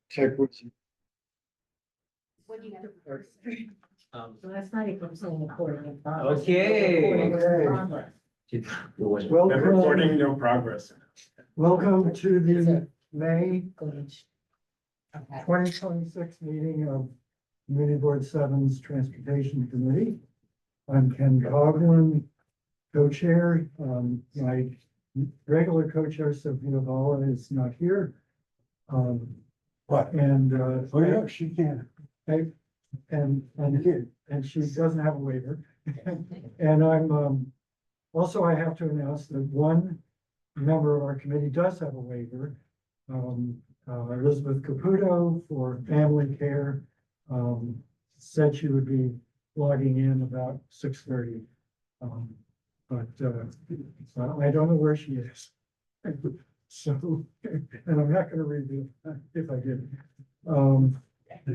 check with you. What do you have first? Last night it was on recording. Okay. Welcome, Recording, no progress. welcome to the May Okay. 2026 meeting of Community Board Seven's Transportation Committee. I'm Ken Coughlin, co-chair. My regular co-chair, Sophia Bala, is not here. What? And, Oh, yeah, she can. and she doesn't have a waiver. And I'm, also I have to announce that one member of our committee does have a waiver. Elizabeth Caputo for family care, said she would be logging in about 6:30. But I don't know where she is. So, and I'm not gonna review if I did.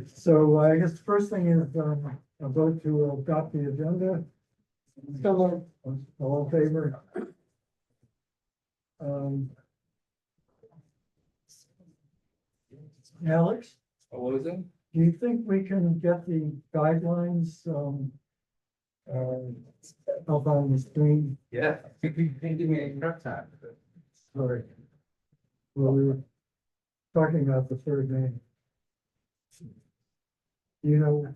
So I guess the first thing is, a vote to adopt the agenda. So, all in favor? Alex, What was it? do you think we can get the guidelines, up on the screen? Yeah. Give me a prep time. Sorry. Well, we were talking about the third name. You know,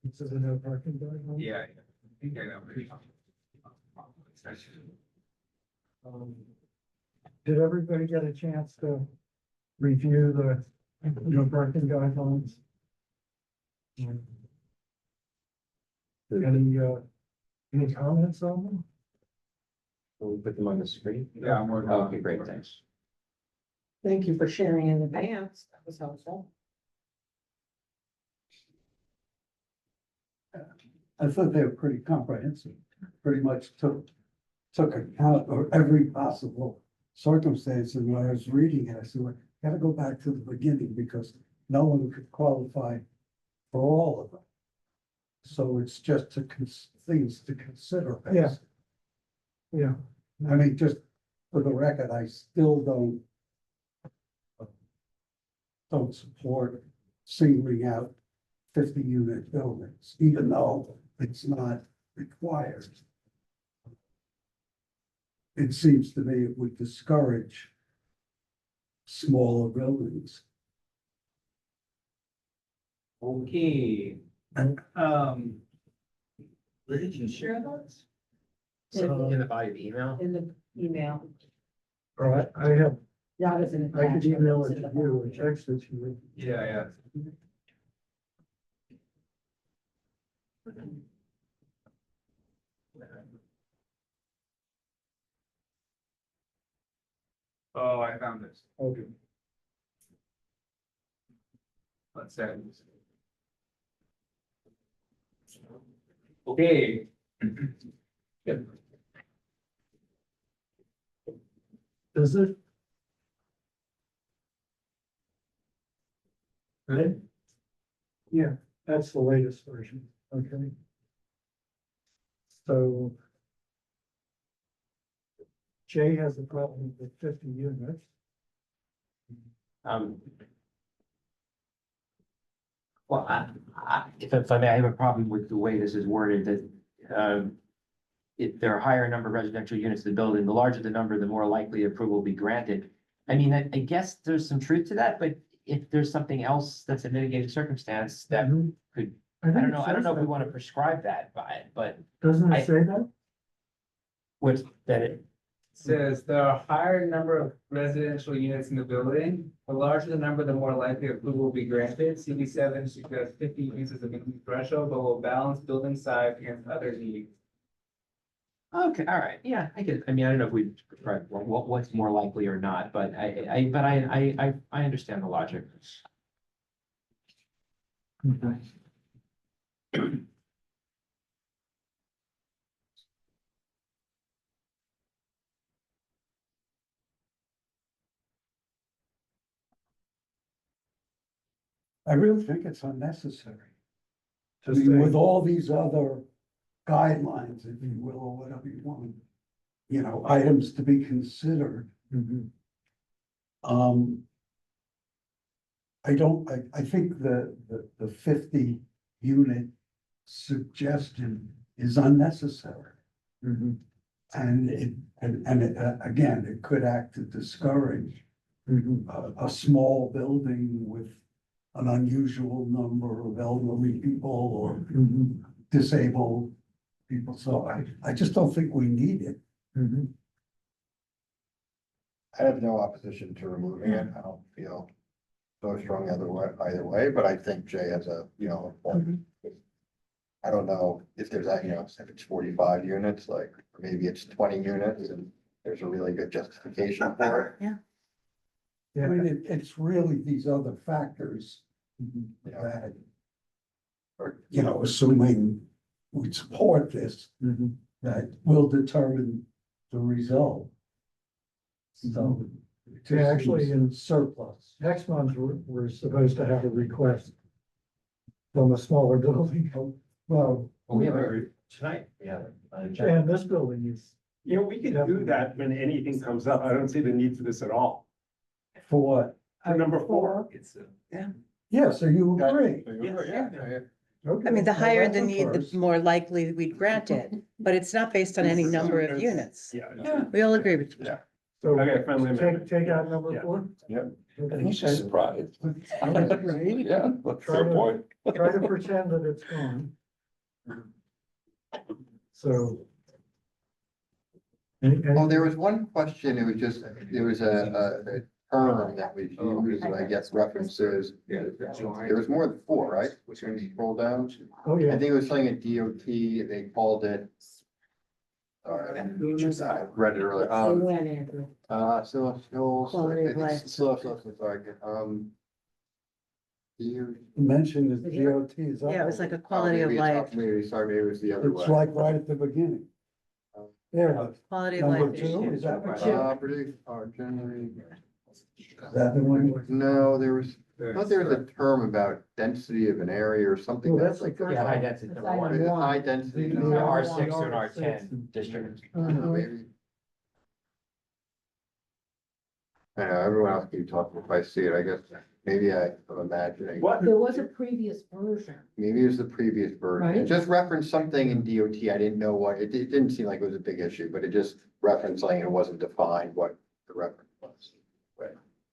this is a no parking guideline? Yeah. I think I know. Did everybody get a chance to review the no parking guidelines? Any comments on them? Will we put them on the screen? Yeah, I'm working Oh, on okay, it. great, thanks. Thank you for sharing in advance. That was helpful. I thought they were pretty comprehensive, pretty much took account of every possible circumstance. And when I was reading it, I said, well, gotta go back to the beginning because no one could qualify for all of them. So it's just things to consider. Yeah. basically. Yeah, I mean, just for the record, I still don't support singling out 50-unit buildings, even though it's not required. It seems to me it would discourage smaller buildings. Okay. Where did you share those? In the body of the email? In the email. all right, I have, That was an I could attachment. email it It's to in the you, or bottom. text it to you. Yeah. Oh, I found this. Okay. Let's say. Okay. Good. Is it? Right? Yeah, that's the latest version, okay. So. Jay has a problem with 50 units. Well, if I may, I have a problem with the way this is worded, that, if there are a higher number of residential units in the building, the larger the number, the more likely approval will be granted. I mean, I guess there's some truth to that, but if there's something else that's a mitigating circumstance that Mhm. could, I I don't know if we that. want to prescribe that by it, but Doesn't I- it say that? what's that it, Says there are a higher number of residential units in the building. The larger the number, the more likely approval will be granted. CB seven suggests 50 units as a minimum threshold, but will balance building size against other needs. okay, all right, yeah, I get it. I mean, I don't know if we prescribe what's more likely or not, but I understand the logic. Okay. I really think it's unnecessary. I Just mean, with saying. all these other guidelines, if you will, or whatever you want, items to be considered. Mhm. I don't, I think the 50 unit suggestion is unnecessary. And again, it could act to discourage a small building with an unusual number of elderly people or disabled people. So I just don't think we need it. I have no opposition to removing it. I don't feel so strong either way, but I think Jay has a, a point. I don't know if there's, if it's 45 units, like, or maybe it's 20 units and there's a really good justification for it. I mean, it's really these other factors Yeah. that are, assuming we support this, that will determine the result. So. it Yeah, actually, seems in- surplus. Next month, we're supposed to have a request from a smaller building. Well, Well, we have a, tonight, yeah. And this building is, We can do that when anything comes up. I don't see the need for this at all. for what? For number 4, It's, Yeah, so you agree? I mean, the higher the need, First. the more likely we'd grant it, but it's not based on any number of units. yeah. We all agree with you. Yeah. so Okay, friendly amendment. take out number Yeah. 4. Yep. Okay. He's just surprised. Right? Yeah, that's Try fair to- point. Try to pretend that it's gone. So. Well, there was one question, it was just, there was a term that was used, I guess references. There was more than 4, right? Which when you scroll down, Oh, I yeah, think it was something at DOT, they called it. I read it earlier, Quality of life. sorry. You. Mentioned that DOT is. Yeah, it was like a quality of maybe life, maybe it was the other way. It's like right at the beginning. There, quality of number life 2, issue. is that what Property are generally, is that the one? no, I thought there was a term about density of an area or something. Well, that's that's the like. first yeah, high density number one. Is it high density? The No, R6 to an R6 R10 district. maybe. I know, everyone else keeps talking if I see it, I guess, maybe I'm imagining. What? There was a previous version. Maybe it was the previous version, it Right. just referenced something in DOT, I didn't know what, it didn't seem like it was a big issue, but it just referenced something, it wasn't defined what the reference was.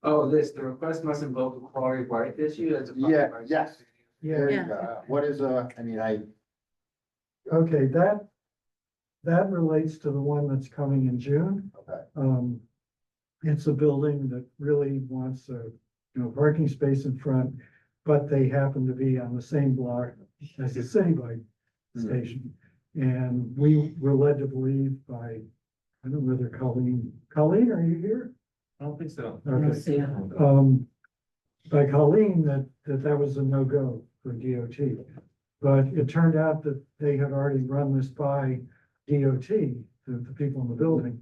Oh, the request must invoke a quality of life issue, that's a. Yeah, yes. There yeah, you go. What is I okay, that relates to the one that's coming in June. okay, It's a building that really wants a, parking space in front, but they happen to be on the same block as the city bike station. And we were led to believe by, I don't know whether Colleen, are you here? I don't think so. Okay. By Colleen, that was a no-go for DOT. But it turned out that they had already run this by DOT, the people in the building.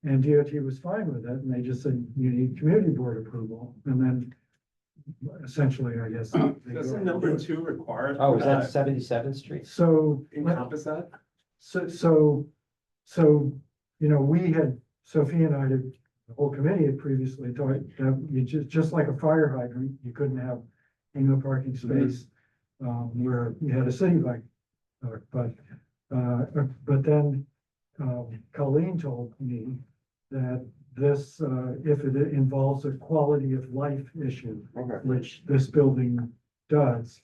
And DOT was fine with it, and they just said, you need community board approval, and then essentially, I guess. they Doesn't go- number 2 require? Oh, is that 77th Street? So, Encompass that? so, we had, Sophie and I did, the whole committee had previously thought that you just like a fire hydrant, you couldn't have a parking space where you had a city bike. But then Colleen told me that this, if it involves a quality of life issue, okay. which this building does,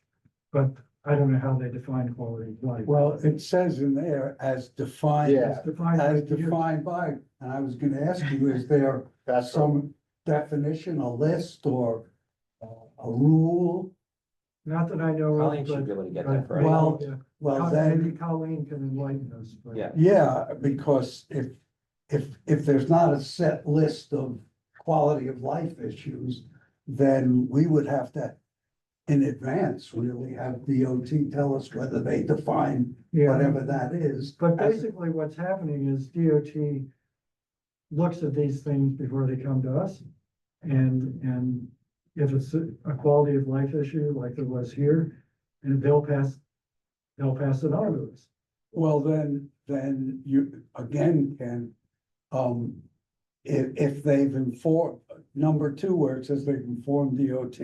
but I don't know how they define quality of life. Well, it says in there as defined. Yeah. It's defined by As the use. defined by, and I was gonna ask you, is there That's some definition, a list or a rule? Not that I know Colleen of, should be but. able to get that for but- us. Well, yeah. Well, Maybe then, Colleen can enlighten us. but- Yeah. yeah, because if there's not a set list of quality of life issues, then we would have to, in advance, really have DOT tell us whether they define Yeah, whatever that is. but basically what's happening is DOT looks at these things before they come to us. And if it's a quality of life issue like there was here, and they'll pass it on to us. Well, then you, again, can, if they've informed, number 2, where it says they've informed DOT,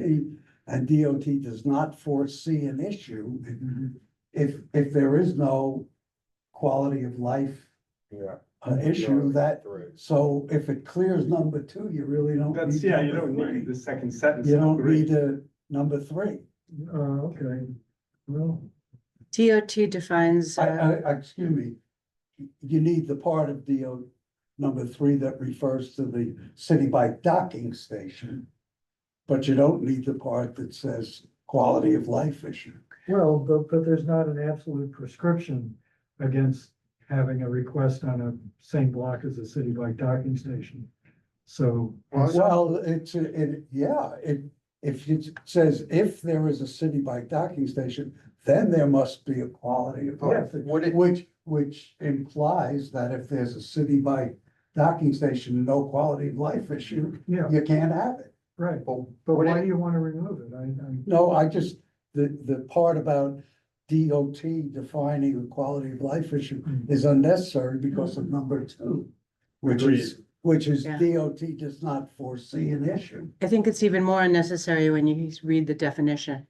and DOT does not foresee an issue, Mhm. if there is no quality of life Yeah. issue that, Three. so if it clears number two, you really don't. That's, need yeah, you number don't need three. the second sentence. You of don't three. need a number three. Okay, well, DOT defines, Excuse me, you need the part of DO number three that refers to the city bike docking station. But you don't need the part that says quality of life issue. well, but there's not an absolute prescription against having a request on a same block as a city bike docking station. So, Well, if it says if there is a city bike docking station, then there must be a quality of life. Would it, Which implies that if there's a city bike docking station, no quality of life issue, yeah, you can't have it. right. but But would why it, do you want to remove it? No, the part about DOT defining the quality of life issue is unnecessary because of number two. Which is Yeah. DOT does not foresee an issue. I think it's even more unnecessary when you read the definition.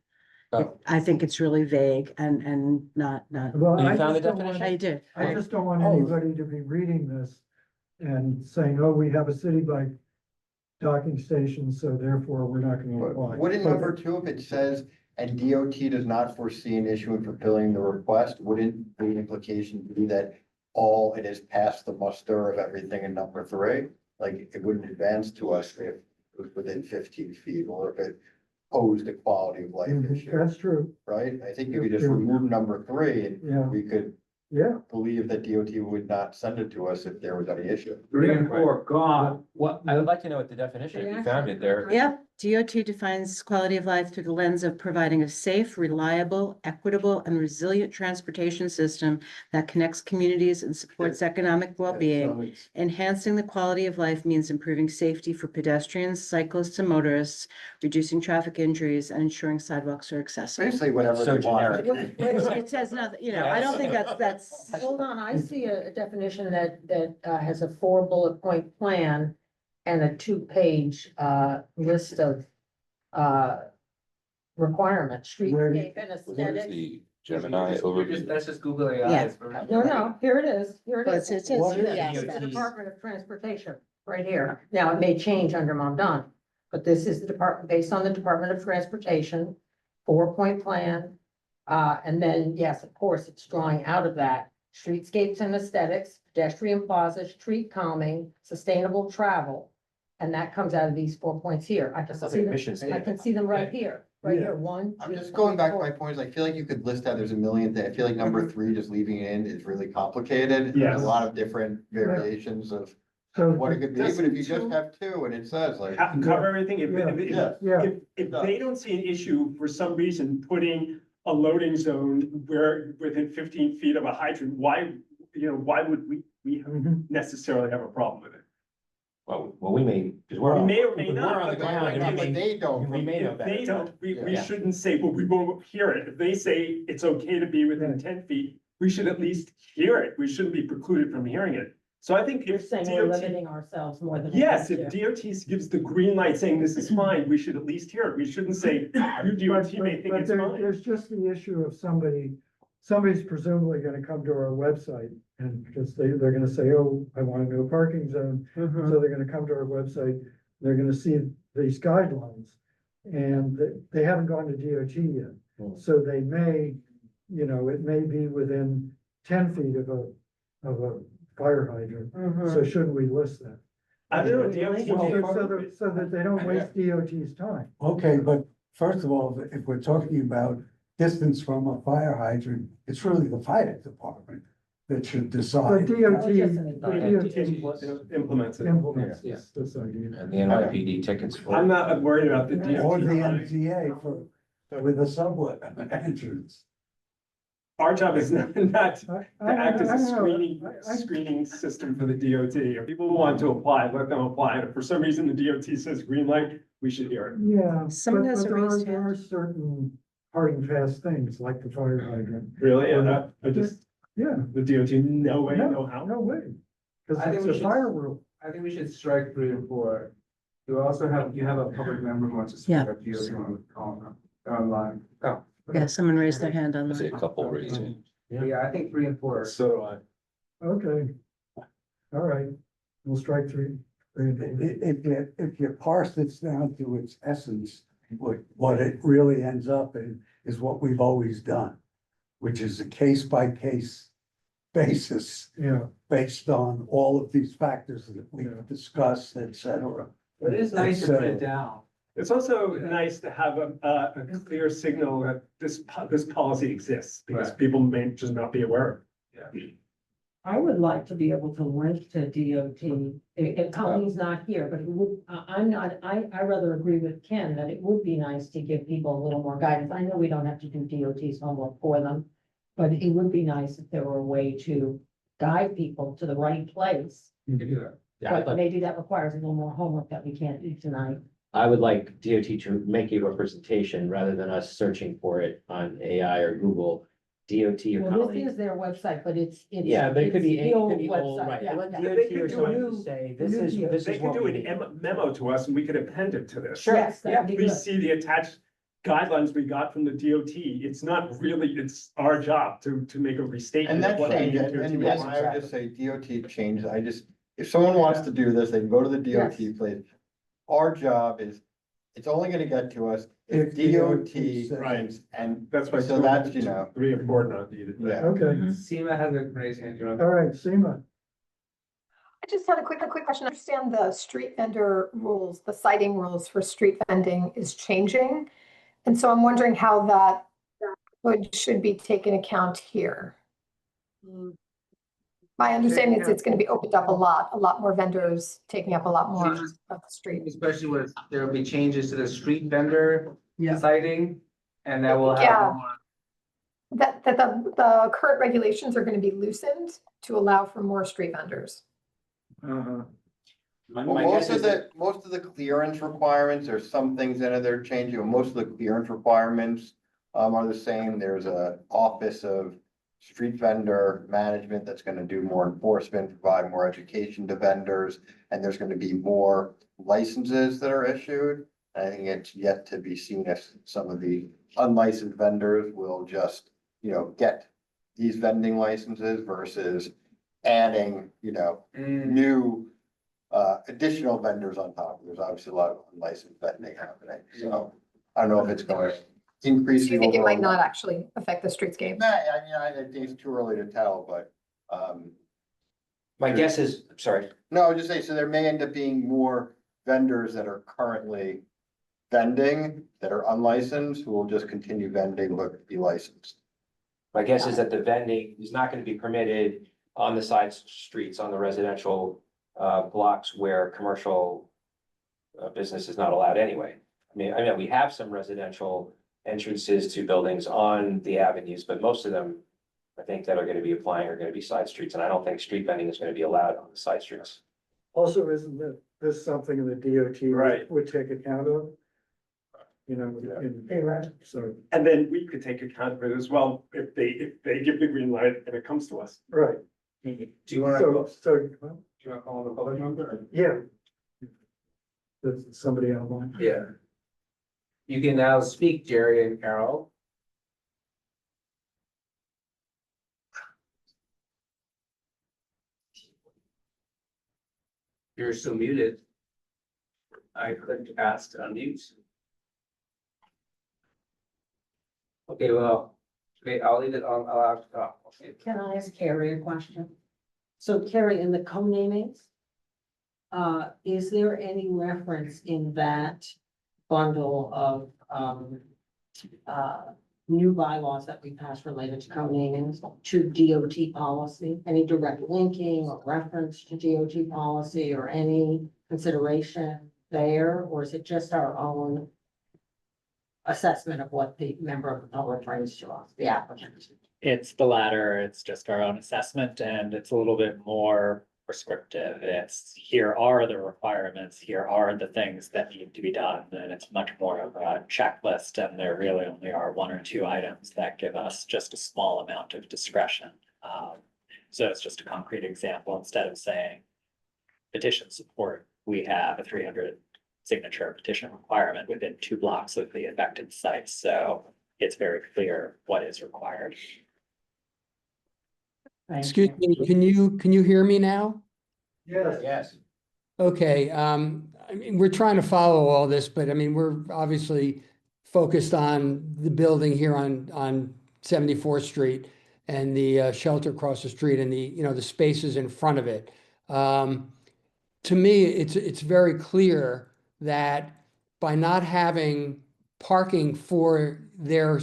Oh. I think it's really vague and not, Well, You I found just the don't want, definition? I did. I just don't want Oh. anybody to be reading this and saying, oh, we have a city bike docking station, so therefore we're not gonna apply. wouldn't number two, if it says, and DOT does not foresee an issue in fulfilling the request, wouldn't the implication be that all it is past the muster of everything in number three? Like, it wouldn't advance to us if it was within 15 feet, or if it posed a quality of life Mhm, issue, That's true, right? I think you could just remove number three, and yeah, we could yeah. believe that DOT would not send it to us if there was any issue. 3 and 4 gone. Well, I would like to know what the definition, if you found it there. Yeah, DOT defines quality of life through the lens of providing a safe, reliable, equitable, and resilient transportation system that connects communities and supports economic well-being. Enhancing the quality of life means improving safety for pedestrians, cyclists, and motorists, reducing traffic injuries, and ensuring sidewalks are accessible. Basically, whatever So they want. generic. It says nothing, I don't think that's, Hold on, I see a definition that has a 4 bullet point plan and a 2 page list of requirements, streetscape and aesthetic. The Gemini overview. That's just Google AI. Yeah. It's very- No, here it is, here it Well, is. it says What three is it? This is the aspects. Department of Transportation, right here. Now, it may change under Mondan, but this is the department, based on the Department of Transportation, 4 point plan. And then, yes, of course, it's drawing out of that, streetscapes and aesthetics, pedestrian plazas, street calming, sustainable travel. And that comes out of these 4 points here. I can That's see like them, mission I statement. can see them right here, right Yeah. here, 1, I'm 2, just going back to 3, my 4. point, is I feel like you could list out, there's a million things, I feel like number three, just leaving it in is really complicated. There's Yes. a lot of different variations of So, what it could be, but if you just Doesn't- have two and it says like. Cover everything, Yeah. yeah, if they don't see an issue for some reason, putting a loading zone where within 15 feet of a hydrant, why would we mhm. necessarily have a problem with it? Well, we may, because We we're, may or may we're not. on the but ground, like, and But we they don't. we may know If they better. don't, we Yeah. shouldn't say, well, we won't hear it. If they say it's okay to be within Right. 10 feet, we should at least hear it. We shouldn't be precluded from hearing it. So I think You're if saying we're DOT, limiting ourselves more than. we yes, need if to. DOT gives the green light saying this is fine, we should at least hear it. We shouldn't say, you DOT may think But it's there- fine. There's just the issue of somebody's presumably gonna come to our website, and because they're gonna say, oh, I want a no parking zone. So they're gonna come to our website, they're gonna see these guidelines. And they haven't gone to DOT yet, Hmm. so they may, it may be within 10 feet of a fire hydrant. Mhm. So shouldn't we list that? I don't know, So that they don't waste DOT's time. Okay, but first of all, if we're talking about distance from a fire hydrant, it's really the fire department that should But decide. DOT, just an advice. Implements it. implements Yeah. this idea. And the NYPD tickets for. I'm not worried about the Or the DOT. MTA with a subway entrance. Our job is not to act as a I- screening system for the DOT. If people want to apply, let them apply. And if for some reason the DOT says green light, we should hear it. Yeah, Someone but has a there are, raised there are hand. certain hard and fast things like the fire hydrant. Really? And I just, Yeah, the DOT, no way, no no how. way. Cause I think it's we a should- fire rule. I think we should strike 3 and 4. You also have, you have a public member who wants to speak Yeah. up, you want to call them online. Oh. Yeah, someone raised their hand I on see a that. couple raising. Yeah, I think 3 and 4. So do I. Okay. All right, we'll strike three. If you parse this down to its essence, what it really ends up in is what we've always done, which is a case by case basis Yeah, based on all of these factors that we've discussed, et cetera. But it is nice to put it down. It's also nice to have a clear signal that this policy exists, because Right. people may just not be aware. I would like to be able to link to DOT, if Colleen's not here, but it would, I'm not, I rather agree with Ken that it would be nice to give people a little more guidance. I know we don't have to do DOT's homework for them, but it would be nice if there were a way to guide people to the right place. You can do that. Yeah, I'd But like- maybe that requires a little more homework that we can't do tonight. I would like DOT to make a representation rather than us searching for it on AI or Google. DOT or Well, this Colleen. is their website, but it's. Yeah, but it could be, it's the it old could be old, website, right? yeah, Let yeah. They DOT could or do someone a just say, new this is, deal. this They is could what do we an need. memo to us and we could append it to this. Sure, Yes, that'd be We good. see the attached guidelines we got from the DOT. It's not really, it's our job to make a And restatement that of what the changes, DOT and wants. I would just say DOT changes, if someone wants to do this, they can go to the DOT Yes. place. Our job is, it's only gonna get to us if If DOT DOT says- thinks, and That's why. so that's, you know, 3 and 4 not needed. yeah. okay, SEMA has a raised hand. You want all right, Seema. I just had a quick question. I understand the street vendor rules, the citing rules for street vending is changing. And so I'm wondering how that should be taken account here. My understanding is it's going to be opened up a lot more vendors taking up a lot more of the street. Especially with, there will be changes to the street vendor Yeah. citing, and that will Yeah. have. That the current regulations are going to be loosened to allow for more street vendors. Uh-huh. My Well, guess is that, most of the clearance requirements, there's some things in it that are changing, but most of the clearance requirements are the same. There's a office of street vendor management that's gonna do more enforcement, provide more education to vendors, and there's gonna be more licenses that are issued. I think it's yet to be seen if some of the unlicensed vendors will just, get these vending licenses versus adding, new additional vendors on top. There's obviously a lot of unlicensed vending happening, so I don't know if it's going to increase. Do you think it might not actually affect the streetscape? Nah, I think it's too early to tell, but, my guess is, sorry, no, I would just say, so there may end up being more vendors that are currently vending that are unlicensed, who will just continue vending but be licensed. my guess is that the vending is not gonna be permitted on the side streets, on the residential blocks where commercial business is not allowed anyway. I mean, we have some residential entrances to buildings on the avenues, but most of them, I think, that are gonna be applying are gonna be side streets, and I don't think street vending is gonna be allowed on the side streets. Also, isn't this something the DOT Right. would take account of? So, And then we could take account of it as well if they give the green light and it comes to us. right. Do you wanna, So, do well, you wanna call the public member? Or? yeah. There's somebody online. Yeah. You can now speak, Jerry and Carol. You're still muted. I clicked ask to unmute. Okay, well, okay, I'll leave it on, I'll ask, okay. Can I ask Carrie a question? So Carrie, in the co-namings, is there any reference in that bundle of, new bylaws that we passed related to co-namings to DOT policy? Any direct linking or reference to DOT policy or any consideration there? Or is it just our own assessment of what the member of the public brings to us, the applicant? It's the latter. It's just our own assessment and it's a little bit more prescriptive. It's here are the requirements, here are the things that need to be done. And it's much more of a checklist and there really only are 1 or 2 items that give us just a small amount of discretion. So it's just a concrete example. Instead of saying petition support, we have a 300 signature petition requirement within 2 blocks of the affected site, so it's very clear what is required. Excuse me, can you hear me now? Yes. Yes. Okay, I mean, we're trying to follow all this, but I mean, we're obviously focused on the building here on 74th Street and the shelter across the street and the, you know, the spaces in front of it. To me, it's very clear that by not having parking for their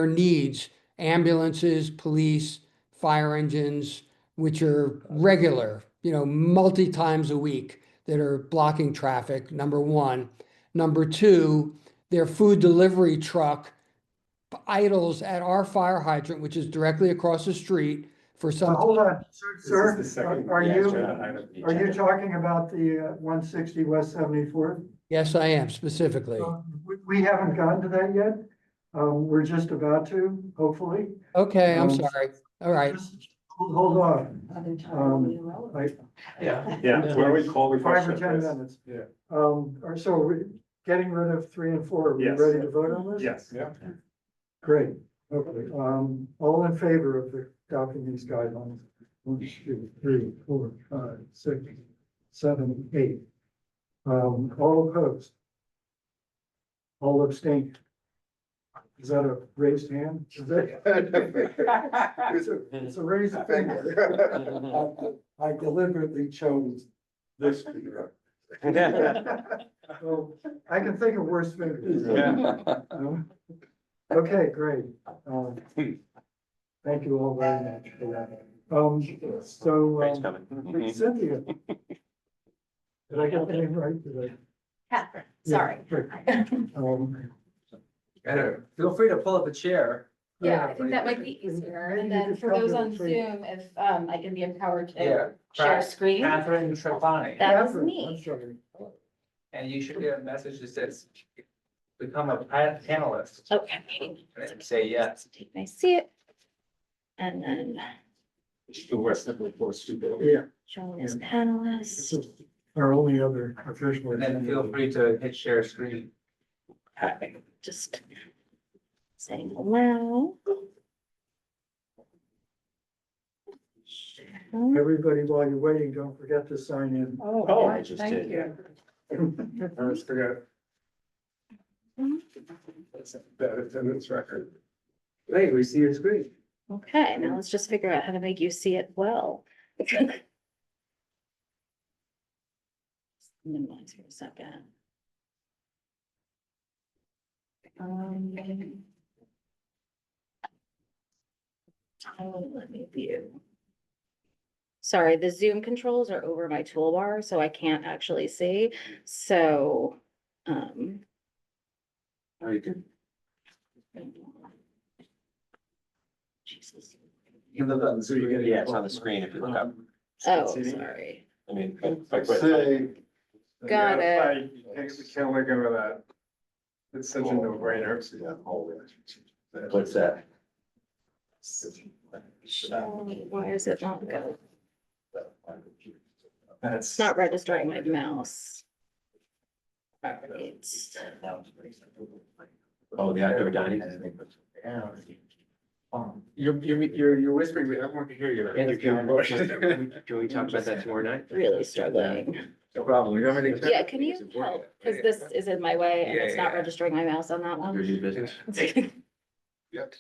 needs, ambulances, police, fire engines, which are regular, you know, multi times a week that are blocking traffic, number one. Number two, their food delivery truck idles at our fire hydrant, which is directly across the street for some. Hold on, sir, This is the second- are Yeah, you, sure. are you talking about the 160 West 74th? Yes, I am specifically. We haven't gotten to that yet. We're just about to, hopefully. Okay, I'm Um, sorry. All right. Just hold on. Like Yeah, why don't we call the 5 or question? 10 Chris? minutes. Yeah. Or so we're getting rid of 3 and 4. Are we Yes. ready to vote on this? Yes. Yeah. Great. Okay. All in favor of adopting these guidelines? 1, 2, 3, 4, 5, 6, 7, 8. All opposed? All abstained? Is that a raised hand? Is that? It's a raised finger. I deliberately chose this finger. Well, I can think of worse fingers. Okay, great. Thank you all very much for that. Rain's coming. Cynthia. Did I get the name right? Did I? Catherine, sorry. Yeah, great. Feel free to pull up a chair. Yeah, I think that might be easier. And then for those on Zoom, if I can be empowered Yeah. to share screen. Catherine Trapani. That was Catherine, me. I'm sorry. And you should get a message that says, become a panelist, Okay. and then say yes. Take my seat. And then Yeah, join as this panelists. is our only other official. And then feel free to hit share screen. Okay, just saying hello. Everybody, while you're waiting, don't forget to sign in. Oh, I just did. I always forget. That's a bad attendance record. Hey, we see your screen. Okay, now let's just figure out how to make you see it well. Minimize for a second. I won't let me view. Sorry, the Zoom controls are over my toolbar, so I can't actually see, so, Oh, you can. Jesus. You look up, so you're Yeah, it's on the screen if you look up. Oh, sorry. I mean, Say. Got it. We can't let go of that. It's such a no-brainer. what's that? Why is it not go? That's. It's not registering my mouse. All right. Oh, the outdoor dining. You're whispering, but everyone can hear you. Can we talk about that tomorrow night? Really struggling. No problem. You want me to- Yeah, can you help? Because this is in my way and it's not Yeah. registering my mouse on that Your one. new business. Yep.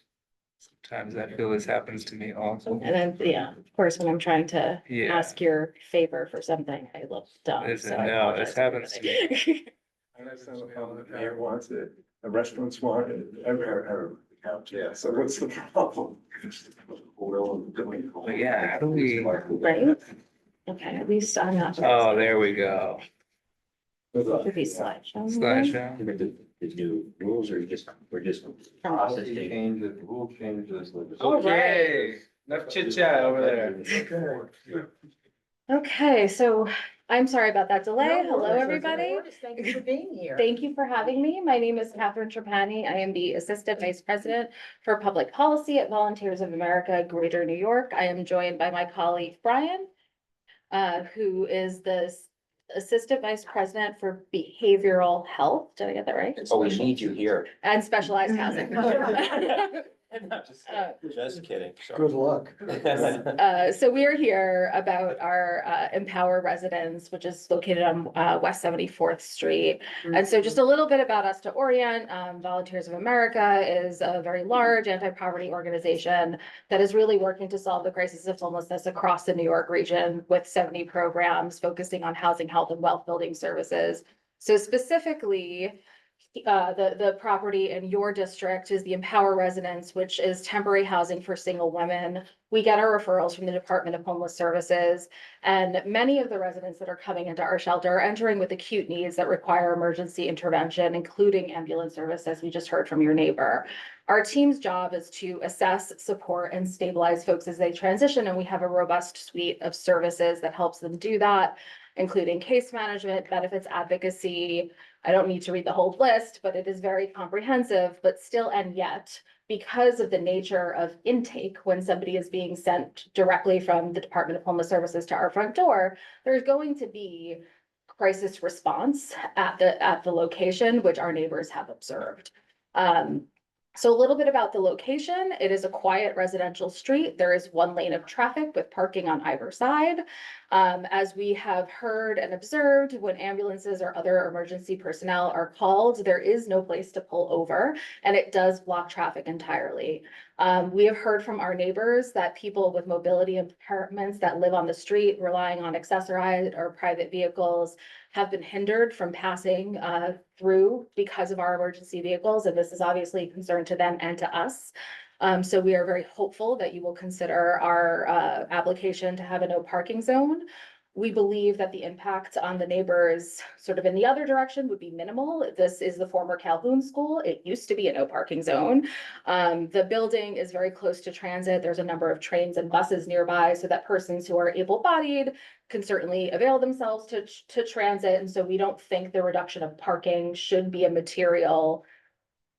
Sometimes I feel this happens to me also. And then, yeah, of course, when I'm trying to Yeah. ask your favor for something, I look dumb. Listen, so I no, this apologize happens for everybody. And that's not how the mayor wants it, the restaurants want it, everywhere. Yeah, so what's the problem? But yeah, how do we? Right? Okay, at least I'm not. Oh, there we go. Could be slideshow. Slideshow. The new rules are just, we're just processing. Changes, rule changes. Okay, enough chit chat over there. Okay. Okay, so I'm sorry about that delay. No Hello, worries, everybody. no worries. Thank you for being here. Thank you for having me. My name is Catherine Trapani. I am the Assistant Vice President for Public Policy at Volunteers of America, Greater New York. I am joined by my colleague Brian, who is the assistant vice president for behavioral health. Did I get that right? Oh, we need you here. And specialized housing. Just kidding. Good luck. So we are here about our Empower Residence, which is located on West 74th Street. And so just a little bit about us to orient. Volunteers of America is a very large anti-poverty organization that is really working to solve the crisis of homelessness across the New York region with 70 programs focusing on housing, health, and wealth building services. So specifically, the property in your district is the Empower Residence, which is temporary housing for single women. We get our referrals from the Department of Homeless Services, and many of the residents that are coming into our shelter are entering with acute needs that require emergency intervention, including ambulance service, as we just heard from your neighbor. Our team's job is to assess, support, and stabilize folks as they transition, and we have a robust suite of services that helps them do that, including case management, benefits advocacy. I don't need to read the whole list, but it is very comprehensive, but still and yet, because of the nature of intake, when somebody is being sent directly from the Department of Homeless Services to our front door, there's going to be crisis response at the location, which our neighbors have observed. So a little bit about the location. It is a quiet residential street. There is one lane of traffic with parking on either side. As we have heard and observed, when ambulances or other emergency personnel are called, there is no place to pull over, and it does block traffic entirely. We have heard from our neighbors that people with mobility impairments that live on the street relying on accessorized or private vehicles have been hindered from passing through because of our emergency vehicles, and this is obviously a concern to them and to us. So we are very hopeful that you will consider our application to have a no parking zone. We believe that the impact on the neighbors sort of in the other direction would be minimal. This is the former Calhoun School. It used to be a no parking zone. The building is very close to transit. There's a number of trains and buses nearby so that persons who are able-bodied can certainly avail themselves to transit. And so we don't think the reduction of parking should be a material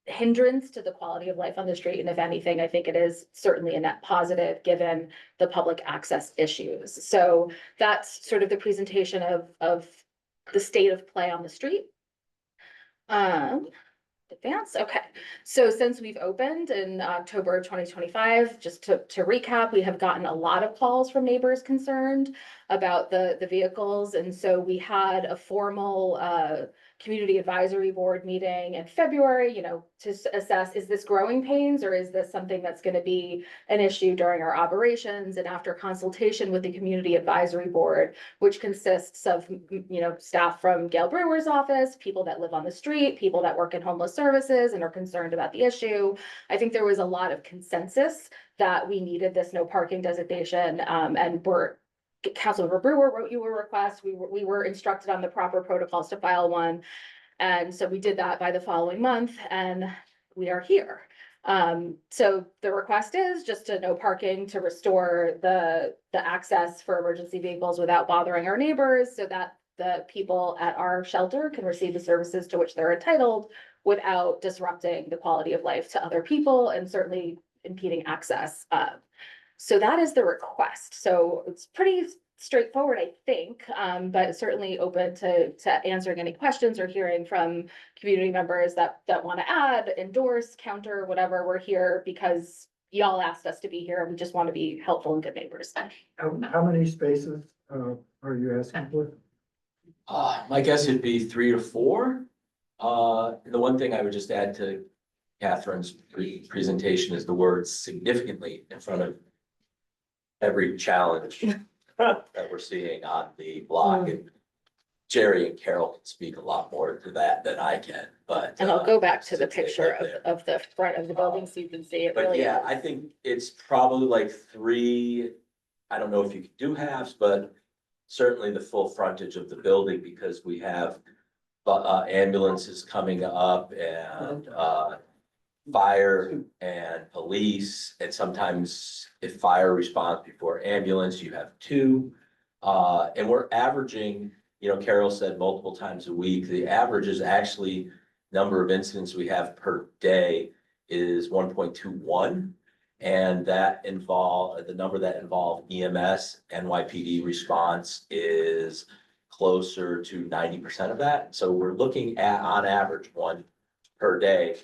hindrance to the quality of life on the street. And if anything, I think it is certainly a net positive given the public access issues. So that's sort of the presentation of the state of play on the street. Advance, okay. So since we've opened in October 2025, just to recap, we have gotten a lot of calls from neighbors concerned about the vehicles. And so we had a formal community advisory board meeting in February, to assess, is this growing pains or is this something that's going to be an issue during our operations? And after consultation with the community advisory board, which consists of, staff from Gail Brewer's office, people that live on the street, people that work in homeless services and are concerned about the issue, I think there was a lot of consensus that we needed this no parking designation, and Councilmember Brewer wrote you a request. We were instructed on the proper protocols to file one. And so we did that by the following month and we are here. So the request is just to no parking to restore the access for emergency vehicles without bothering our neighbors so that the people at our shelter can receive the services to which they're entitled without disrupting the quality of life to other people and certainly impeding access. So that is the request. So it's pretty straightforward, I think, but certainly open to answering any questions or hearing from community members that want to add, endorse, counter, whatever. We're here because y'all asked us to be here. We just want to be helpful and good neighbors. How many spaces are you asking for? My guess would be 3 to 4. The one thing I would just add to Catherine's presentation is the word significantly in front of every challenge that we're seeing on the block. And Jerry and Carol can speak a lot more to that than I can, but. And I'll go back to the since they picture live there. of the front of the building so you can see it But really. yeah, I think it's probably like 3, I don't know if you could do halves, but certainly the full frontage of the building because we have ambulances coming up and fire and police, and sometimes if fire responds before ambulance, you have 2. And we're averaging, Carol said multiple times a week, the average is actually number of incidents we have per day is 1.21. And the number that involve EMS, NYPD response is closer to 90% of that. So we're looking at, on average, one per day.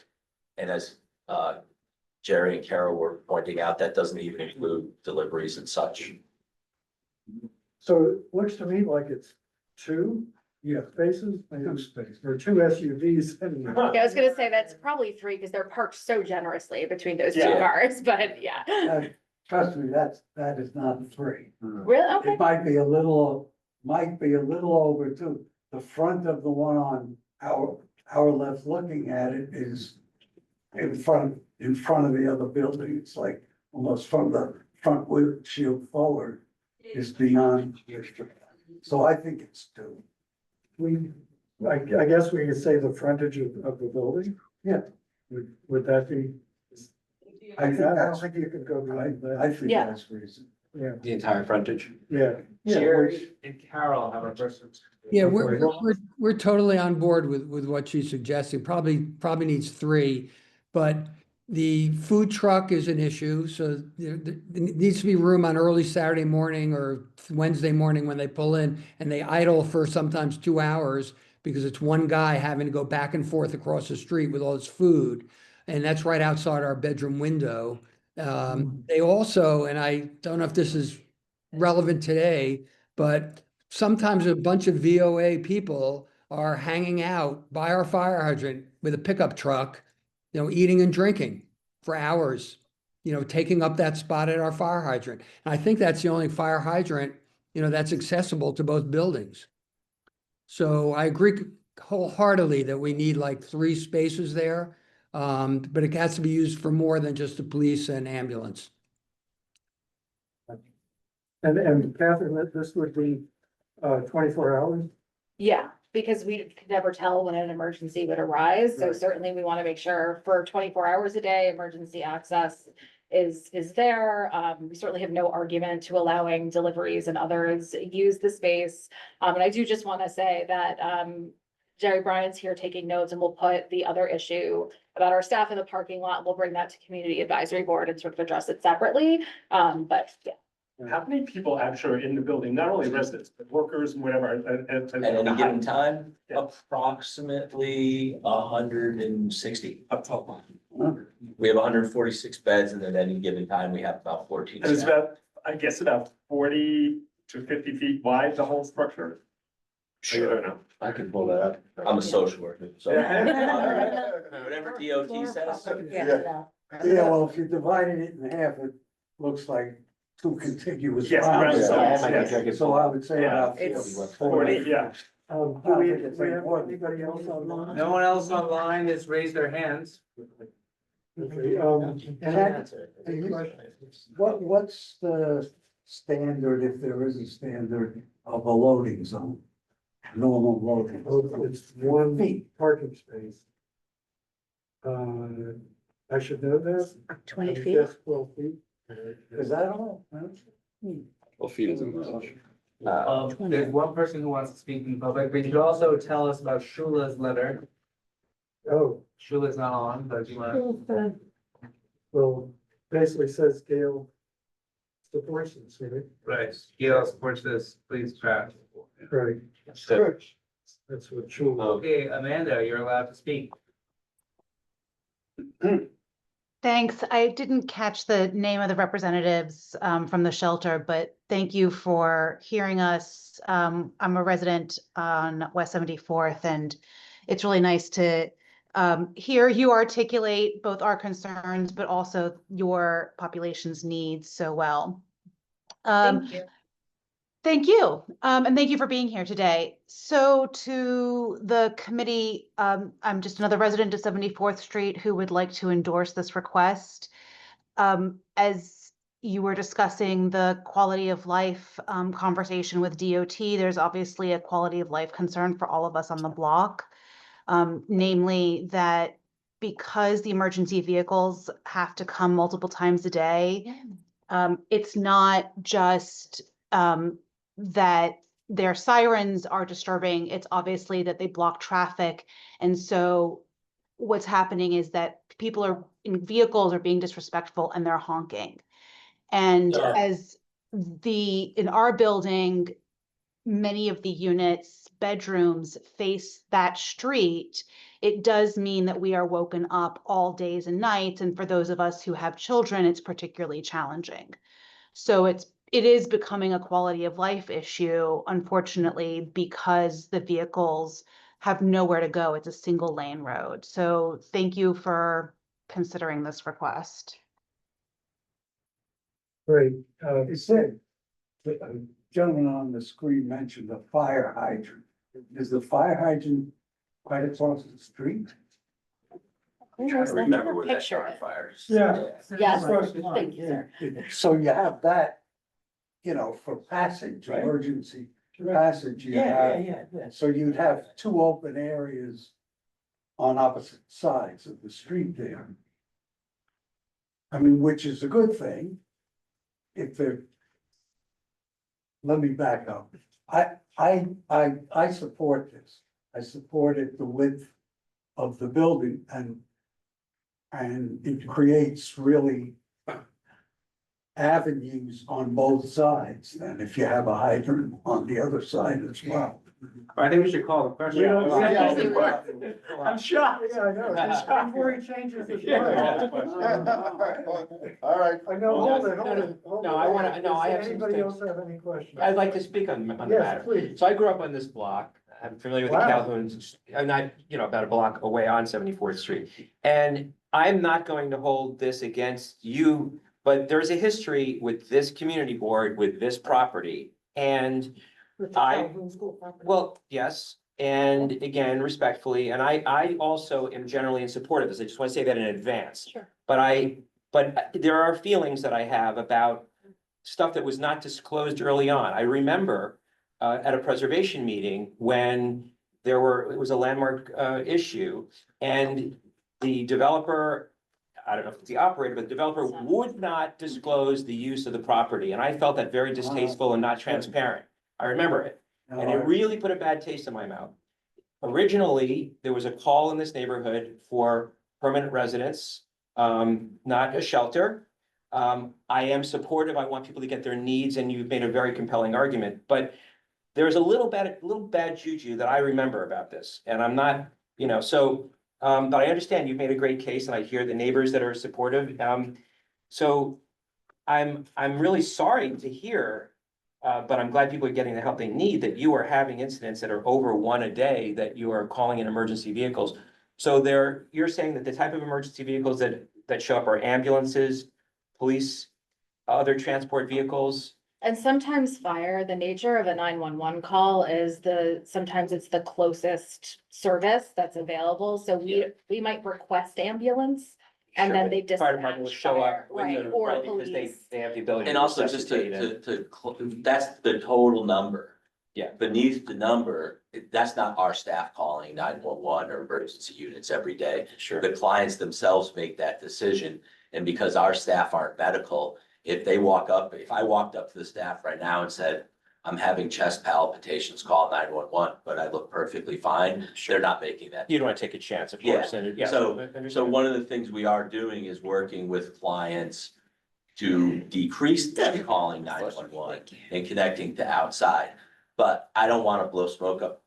And as Jerry and Carol were pointing out, that doesn't even include deliveries and such. So it looks to me like it's two spaces, Two spaces. or two SUVs. Yeah, I was gonna say that's probably three because they're parked so generously between those two Yeah. cars, but yeah. Trust me, that is not three. Really? Okay. It might be a little over two. The front of the one on our left looking at it is in front of the other building. It's like almost from the front windshield forward is beyond. So I think it's two. I guess we could say the frontage of the building? Yeah. Would that be? I think don't that's, think you could go beyond I that. think Yeah. that's reason. Yeah, The entire frontage. yeah. Jerry and Carol have a person. Yeah, we're totally on board with what she's suggesting. Probably needs three. But the food truck is an issue, so there needs to be room on early Saturday morning or Wednesday morning when they pull in and they idle for sometimes 2 hours because it's one guy having to go back and forth across the street with all his food. And that's right outside our bedroom window. They also, and I don't know if this is relevant today, but sometimes a bunch of VOA people are hanging out by our fire hydrant with a pickup truck, eating and drinking for hours, taking up that spot at our fire hydrant. And I think that's the only fire hydrant, that's accessible to both buildings. So I agree wholeheartedly that we need like 3 spaces there. But it has to be used for more than just the police and ambulance. And Catherine, this would be 24 hours? Yeah, because we could never tell when an emergency would arise, so Right. certainly we want to make sure for 24 hours a day, emergency access is there. We certainly have no argument to allowing deliveries and others use the space. And I do just want to say that Jerry Bryant's here taking notes, and we'll put the other issue about our staff in the parking lot, we'll bring that to community advisory board and sort of address it separately. But yeah. How many people actually are in the building, not only residents, but workers and whatever? At any given time, Yeah. approximately 160. Up top. We have 146 beds, and at any given time, we have about 14 And it's staff. about, I guess, about 40 to 50 feet wide, the whole structure. I don't know. I can pull that up. I'm a social worker, so. Yeah. Whatever DOT says. Yeah, well, if you divided it in half, it looks like 2 contiguous Yes, rounds. round sides, So I would say Yeah. about It's 40, yeah. Do we have anybody else online? No one else online has raised their hands. Okay, What's the standard, if there is a standard, of a loading zone? Normal loading. It's 1 parking space. I should know that. 20 I feet? guess 12 feet. Is that all? Well, feet isn't much. There's one person who wants to speak in public, but you could also tell us about Shula's letter. Oh, Shula's not on, but you want. well, basically says Gail supports this, right? Right, Gail supports this, please track. Right, So, that's what Chula. Okay, Amanda, you're allowed to speak. Thanks. I didn't catch the name of the representatives from the shelter, but thank you for hearing us. I'm a resident on West 74th, and it's really nice to hear you articulate both our concerns, but also your population's needs so well. Thank you. Thank you. And thank you for being here today. So to the committee, I'm just another resident of 74th Street who would like to endorse this request. As you were discussing the quality of life conversation with DOT, there's obviously a quality of life concern for all of us on the block. Namely that because the emergency vehicles have to come multiple times a day, it's not just that their sirens are disturbing, it's obviously that they block traffic. And so what's happening is that people are in vehicles are being disrespectful and they're honking. And Sure. as in our building, many of the units, bedrooms face that street, it does mean that we are woken up all days and nights. And for those of us who have children, it's particularly challenging. So it is becoming a quality of life issue, unfortunately, because the vehicles have nowhere to go. It's a single lane road. So thank you for considering this request. Great, It said, the gentleman on the screen mentioned the fire hydrant. Is the fire hydrant right across the street? I'm trying to remember where that started fires. Yeah. Yes, Across the line. thank you, sir. So you have that, you know, for passage, Right. emergency passage, you have, yeah. so you'd have two open areas on opposite sides of the street there. I mean, which is a good thing. If they're. Let me back up. I support this. I supported the width of the building and it creates really avenues on both sides, and if you have a hydrant on the other side as well. I think we should call the question. We don't- I'm shocked. Yeah, I know, just before he changes his Yeah. mind. All right. I know, hold it, No, hold no, it. hold no, it. I wanna- no, I have Does some anybody things. else have any questions? I'd like to speak on the Yes, matter. please. So I grew up on this block. I'm familiar with the Wow. Calhouns. I'm not, about a block away on 74th Street. And I'm not going to hold this against you, but there's a history with this community board, with this property. And With the I- Calhoun School property. well, yes, and again, respectfully, and I also am generally in support of this. I just want to say that in advance. Sure. But there are feelings that I have about stuff that was not disclosed early on. I remember at a preservation meeting when it was a landmark issue, and the developer, I don't know if it's the operator, but the developer would not disclose the use of the property, and I felt that very distasteful and not transparent. I remember it. And it really put a bad taste in my mouth. Originally, there was a call in this neighborhood for permanent residents, not a shelter. I am supportive. I want people to get their needs, and you've made a very compelling argument, but there's a little bad juju that I remember about this, and I'm not, but I understand you've made a great case, and I hear the neighbors that are supportive. So I'm really sorry to hear, but I'm glad people are getting the help they need, that you are having incidents that are over one a day, that you are calling in emergency vehicles. So you're saying that the type of emergency vehicles that show up are ambulances, police, other transport vehicles? And sometimes fire, the nature of a 911 call is sometimes it's the closest service that's available. So we might request ambulance and then they Fire department will dispatch show fire, up. right, or Because police. they have the ability. And to also just resuscitate that's the total number. Yeah. Beneath the number, that's not our staff calling 911 or emergency units every day. Sure. The clients themselves make that decision. And because our staff aren't medical, if I walked up to the staff right now and said, I'm having chest palpitations, call 911, but I look perfectly fine, they're not making that. You don't want to take a chance, of Yeah. course, and yeah. So one of the things we are doing is working with clients to decrease them calling 911 and connecting to outside. But I don't want to blow smoke up.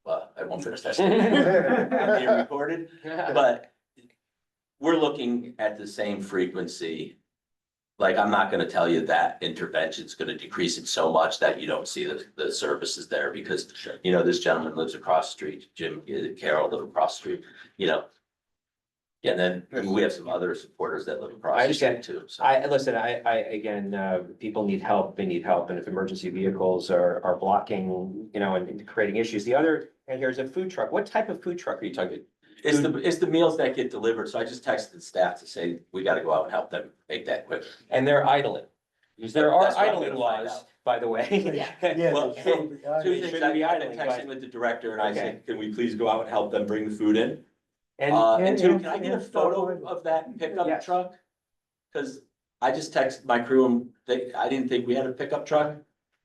Well, I won't finish that statement. I'm being recorded, but we're looking at the same frequency. Like, I'm not gonna tell you that intervention's gonna decrease it so much that you don't see the services there, because, this gentleman lives across the street, Jim, Carol live across the street, And then we have some other supporters that live I across the street understand. too, so. Again, people need help, they need help, and if emergency vehicles are blocking, and creating issues. And here's a food truck. What type of food truck are you talking? It's the meals that get delivered, so I just texted the staff to say, we gotta go out and help them make that quick. And they're idling. Because there are That's what I'm idling gonna find laws, out. by the way. Yeah, Well, they should be Two idle. things, shouldn't I've be been idling, texting but- with the director and I Okay. said, can we please go out and help them bring the food in? And And two, can I get a and- photo of that pickup Yes. truck? Cause I just texted my crew and I didn't think we had a pickup truck.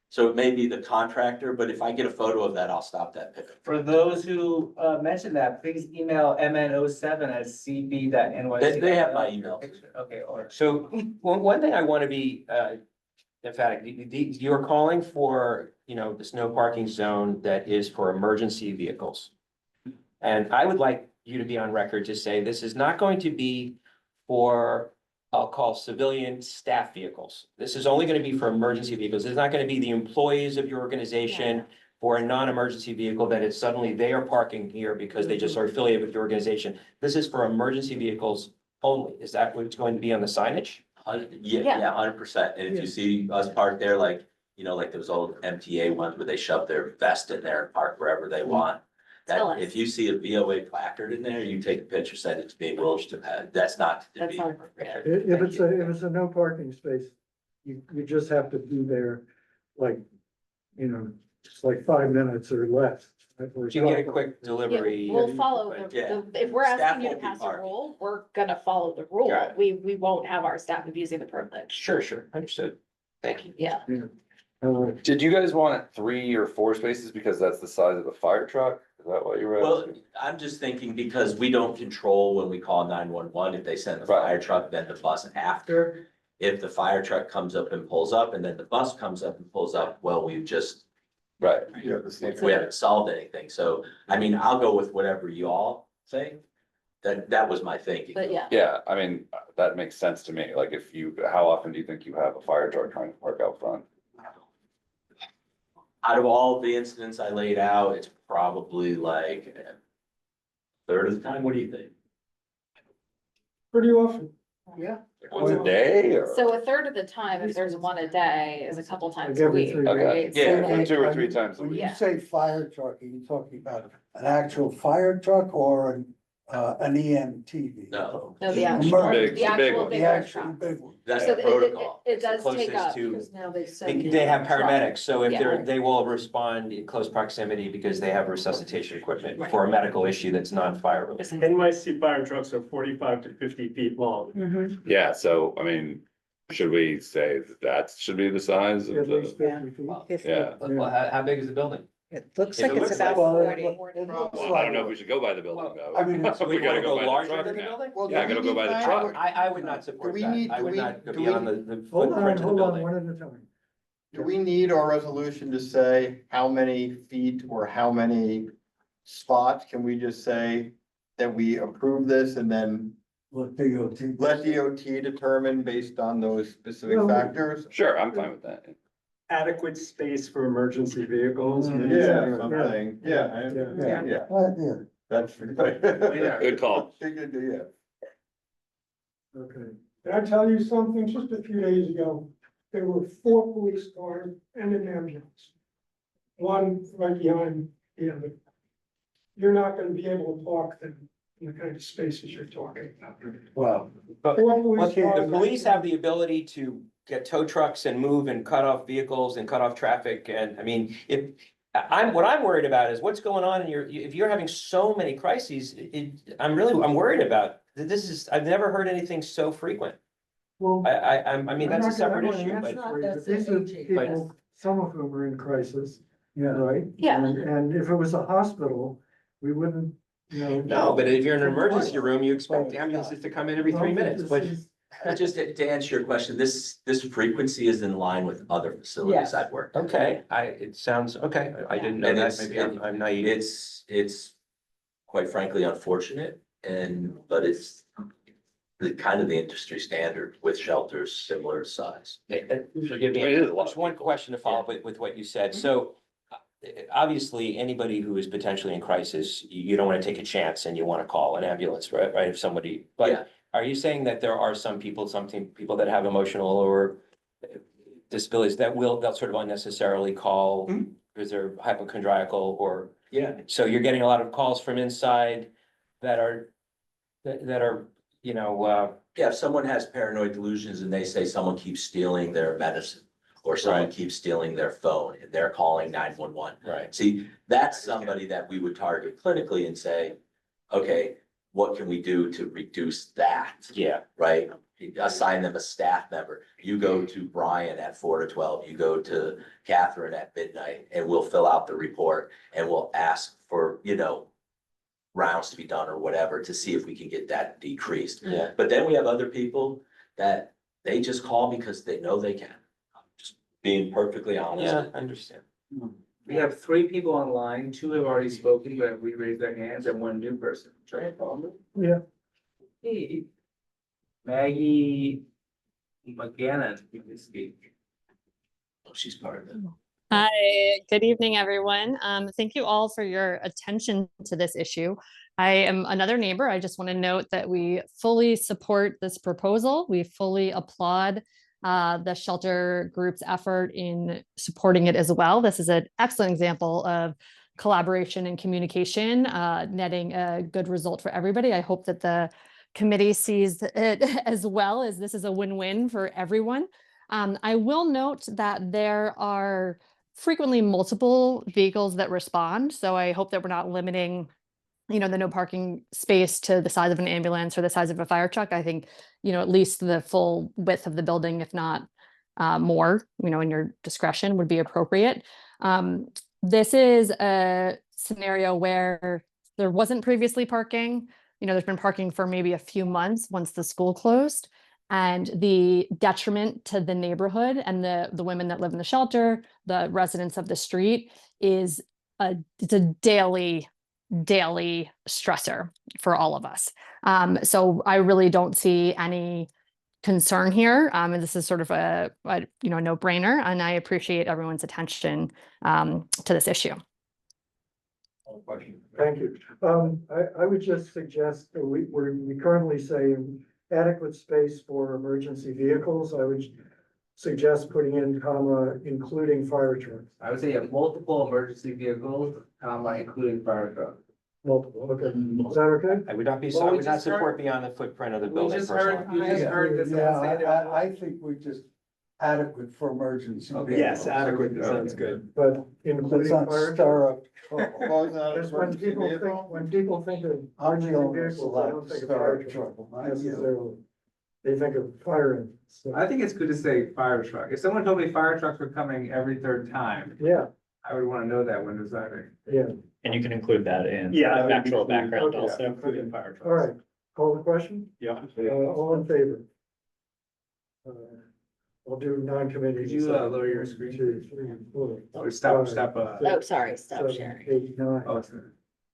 So it may be the contractor, but if I get a photo of that, I'll stop that pickup. For those who mentioned that, please email mn07@cb.nyc. They have my email. Okay, or. so, one thing I want to be emphatic. You're calling for, this no parking zone that is for emergency vehicles. And I would like you to be on record to say this is not going to be for, I'll call civilian staff vehicles. This is only going to be for emergency vehicles. It's not going to be the employees of your organization for a non-emergency vehicle that it's suddenly they are parking here because they just are affiliated with the organization. This is for emergency vehicles only. Is that what's going to be on the signage? Yeah. 100%. And if you see us parked there, like, like those old MTA ones where they shove their vest in there and park wherever they want. Tell That, us. if you see a VOA placard in there, you take a picture, send it to me, we'll, that's not to That's be. not appropriate. If it's a no parking space, you just have to be there like, just like 5 minutes or less. You can get a quick delivery. Yeah, we'll follow Yeah. if we're Staff asking you to won't be pass a parking. rule, we're gonna follow the rule. Got it. We won't have our staff abusing the privilege. Sure, understood. Thank you. Yeah. Did you guys want 3 or 4 spaces because that's the size of the fire truck? Is that what you were Well, asking? I'm just thinking because we don't control when we call 911, if they send the Right. fire truck, then the bus after. If the fire truck comes up and pulls up and then the bus comes up and pulls up, well, we've just, Right. Yeah, the same. we haven't solved anything. So, I mean, I'll go with whatever you all think. That was my thinking. But yeah, Yeah, I mean, that makes sense to me. Like how often do you think you have a fire truck trying to park out front? Out of all the incidents I laid out, it's probably like a third of the time. What do you think? Pretty often. Yeah. Once a day or? so a third of the time, if there's one a day, is a couple times Like a every week, 3 Okay. right? So Yeah, like- 2 or 3 times a When week. you Yeah. say fire truck, are you talking about an actual fire truck or an EMT? No. No, the Emergency. actual, Big- the big actual one. big The fire actual truck. big one. That's So the it protocol. it It's the does take closest up. to- Because now they've said. They have paramedics, so if Yeah. they will respond in close proximity because they have resuscitation equipment for a medical issue that's not fire related. NYC fire trucks are 45 to 50 feet long. Yeah, so, I mean, should we say that should be the size of At least the? 50 feet. Yeah. Well, how big is the building? It looks If like it it's looks about Well, 40. it looks Well, I don't know if like, we should go by the building though. I mean, We We gotta wanna go go by the larger truck than the now. building? Well, Yeah, I do we gotta go need by the time? truck. I would not support we that. need- I do would we- not go do we- beyond the Hold footprint of the on, building. one at a time. Do we need our resolution to say how many feet or how many spots? Can we just say that we approve this and then let DOT. let DOT determine based on those specific Well, factors? Sure, I'm fine with that. Adequate space for emergency vehicles. Yeah, something, yeah, Yeah. yeah, that's. Good call. Yeah. Okay. Did I tell you something? Just a few days ago, there were 4 police cars and an ambulance. One right behind the other. You're not gonna be able to park them in the kind of spaces you're talking about. Well, But 4 police the cars. police have the ability to get tow trucks and move and cut off vehicles and cut off traffic. And I mean, what I'm worried about is what's going on if you're having so many crises, I'm worried about. I've never heard anything so frequent. Well. I mean, that's a separate issue, I'm but. not gonna answer for you, but these are people, some of whom are in crisis, yeah. right? Yeah. And if it was a hospital, we wouldn't, No, but if you're in an emergency room, you expect ambulances to come in every 3 minutes, but. Just to answer your question, this frequency is in line with other facilities Yes. I've worked. Okay, it sounds, okay, I didn't know And that, it's- maybe I'm naive. It's quite frankly unfortunate but it's the kind of the industry standard with shelters similar size. Forgive me, It is a lot. just one question to follow up with what you said, so. Obviously, anybody who is potentially in crisis, you don't wanna take a chance and you wanna call an ambulance, right, if somebody, Yeah. but. Are you saying that there are some people that have emotional or disabilities they'll sort of unnecessarily call because they're hypochondriacal or, Yeah. so you're getting a lot of calls from inside that are, Yeah, if someone has paranoid delusions and they say someone keeps stealing their medicine or someone Right. keeps stealing their phone and they're calling 911. right, See, that's somebody that we would target clinically and say, okay, what can we do to reduce that? yeah, Right? Assign them a staff member. You go to Brian at 4 to 12, you go to Catherine at midnight, and we'll fill out the report and we'll ask for, rounds to be done or whatever to see if we can get that decreased. yeah. But then we have other people that they just call because they know they can. Just being perfectly honest. Yeah, I understand. We have 3 people online, 2 have already spoken, but we raised their hands, and 1 new person. Yeah. Hey. Maggie McGannon, you can speak. Oh, she's part of it. Hi, good evening, everyone. Thank you all for your attention to this issue. I am another neighbor. I just want to note that we fully support this proposal. We fully applaud the shelter group's effort in supporting it as well. This is an excellent example of collaboration and communication, netting a good result for everybody. I hope that the committee sees it as well, as this is a win-win for everyone. I will note that there are frequently multiple vehicles that respond. So I hope that we're not limiting, the no parking space to the size of an ambulance or the size of a fire truck. I think, at least the full width of the building, if not more, in your discretion would be appropriate. This is a scenario where there wasn't previously parking. There's been parking for maybe a few months once the school closed. And the detriment to the neighborhood and the women that live in the shelter, the residents of the street, it's a daily stressor for all of us. So I really don't see any concern here. And this is sort of a no-brainer, and I appreciate everyone's attention to this issue. Thank you. I would just suggest that we currently say adequate space for emergency vehicles. I would suggest putting in comma, including fire trucks. I would say you have multiple emergency vehicles, including fire truck. Multiple, okay. Is that okay? I would not be, Well, I we would not just heard- support beyond the footprint of the We building just personally. heard, you just heard this. Yeah, I think we just adequate for emergency. Okay. Yes, adequate, vehicles. sounds good. But Let's including not fire stir trucks. up trouble. Because when people think of I'm the emergency only vehicles, they allowed don't to think of stir fire up trucks trouble. I do. necessarily. They think of fire engines. So, I think it's good to say fire truck. If someone told me fire trucks were coming every 3rd time, yeah, I would want to know that when deciding. yeah. And you can include that in Yeah, the factual background Okay. also. Including fire trucks. All right, call the question. Yeah. All in favor? I'll do non-committee. Could you, lower your screen? 2, 3, 4. Or stop. Oh, sorry, stop 7, sharing. 8, 9. Oh, sorry.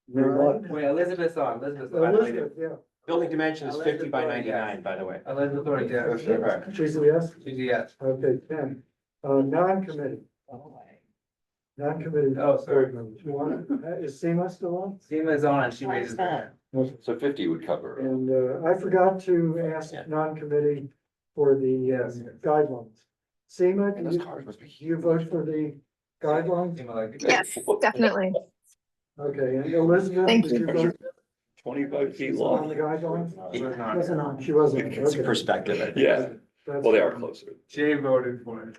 Nine. Wait, Elizabeth's on. Elizabeth, yeah. Building dimension is 50 by 99, by the way. Elizabeth, or yeah. She's a yes? She's a yes. Okay, 10. Non-committee. Non-committee. Oh, sorry. board members. You want it? Is Seema still on? Seema is on and she raises her hand. So 50 would cover. And I forgot to ask non-committee for the guidelines. Seema, And those cars must be do you vote for the guidelines? Seema like it. Yes, definitely. Okay, and Elizabeth, Thank did you you. vote 25 feet on the guidelines? Wasn't on. She wasn't. It's a Okay. perspective, I think. Yeah, That's well, they are fine. closer. Jay voted for it.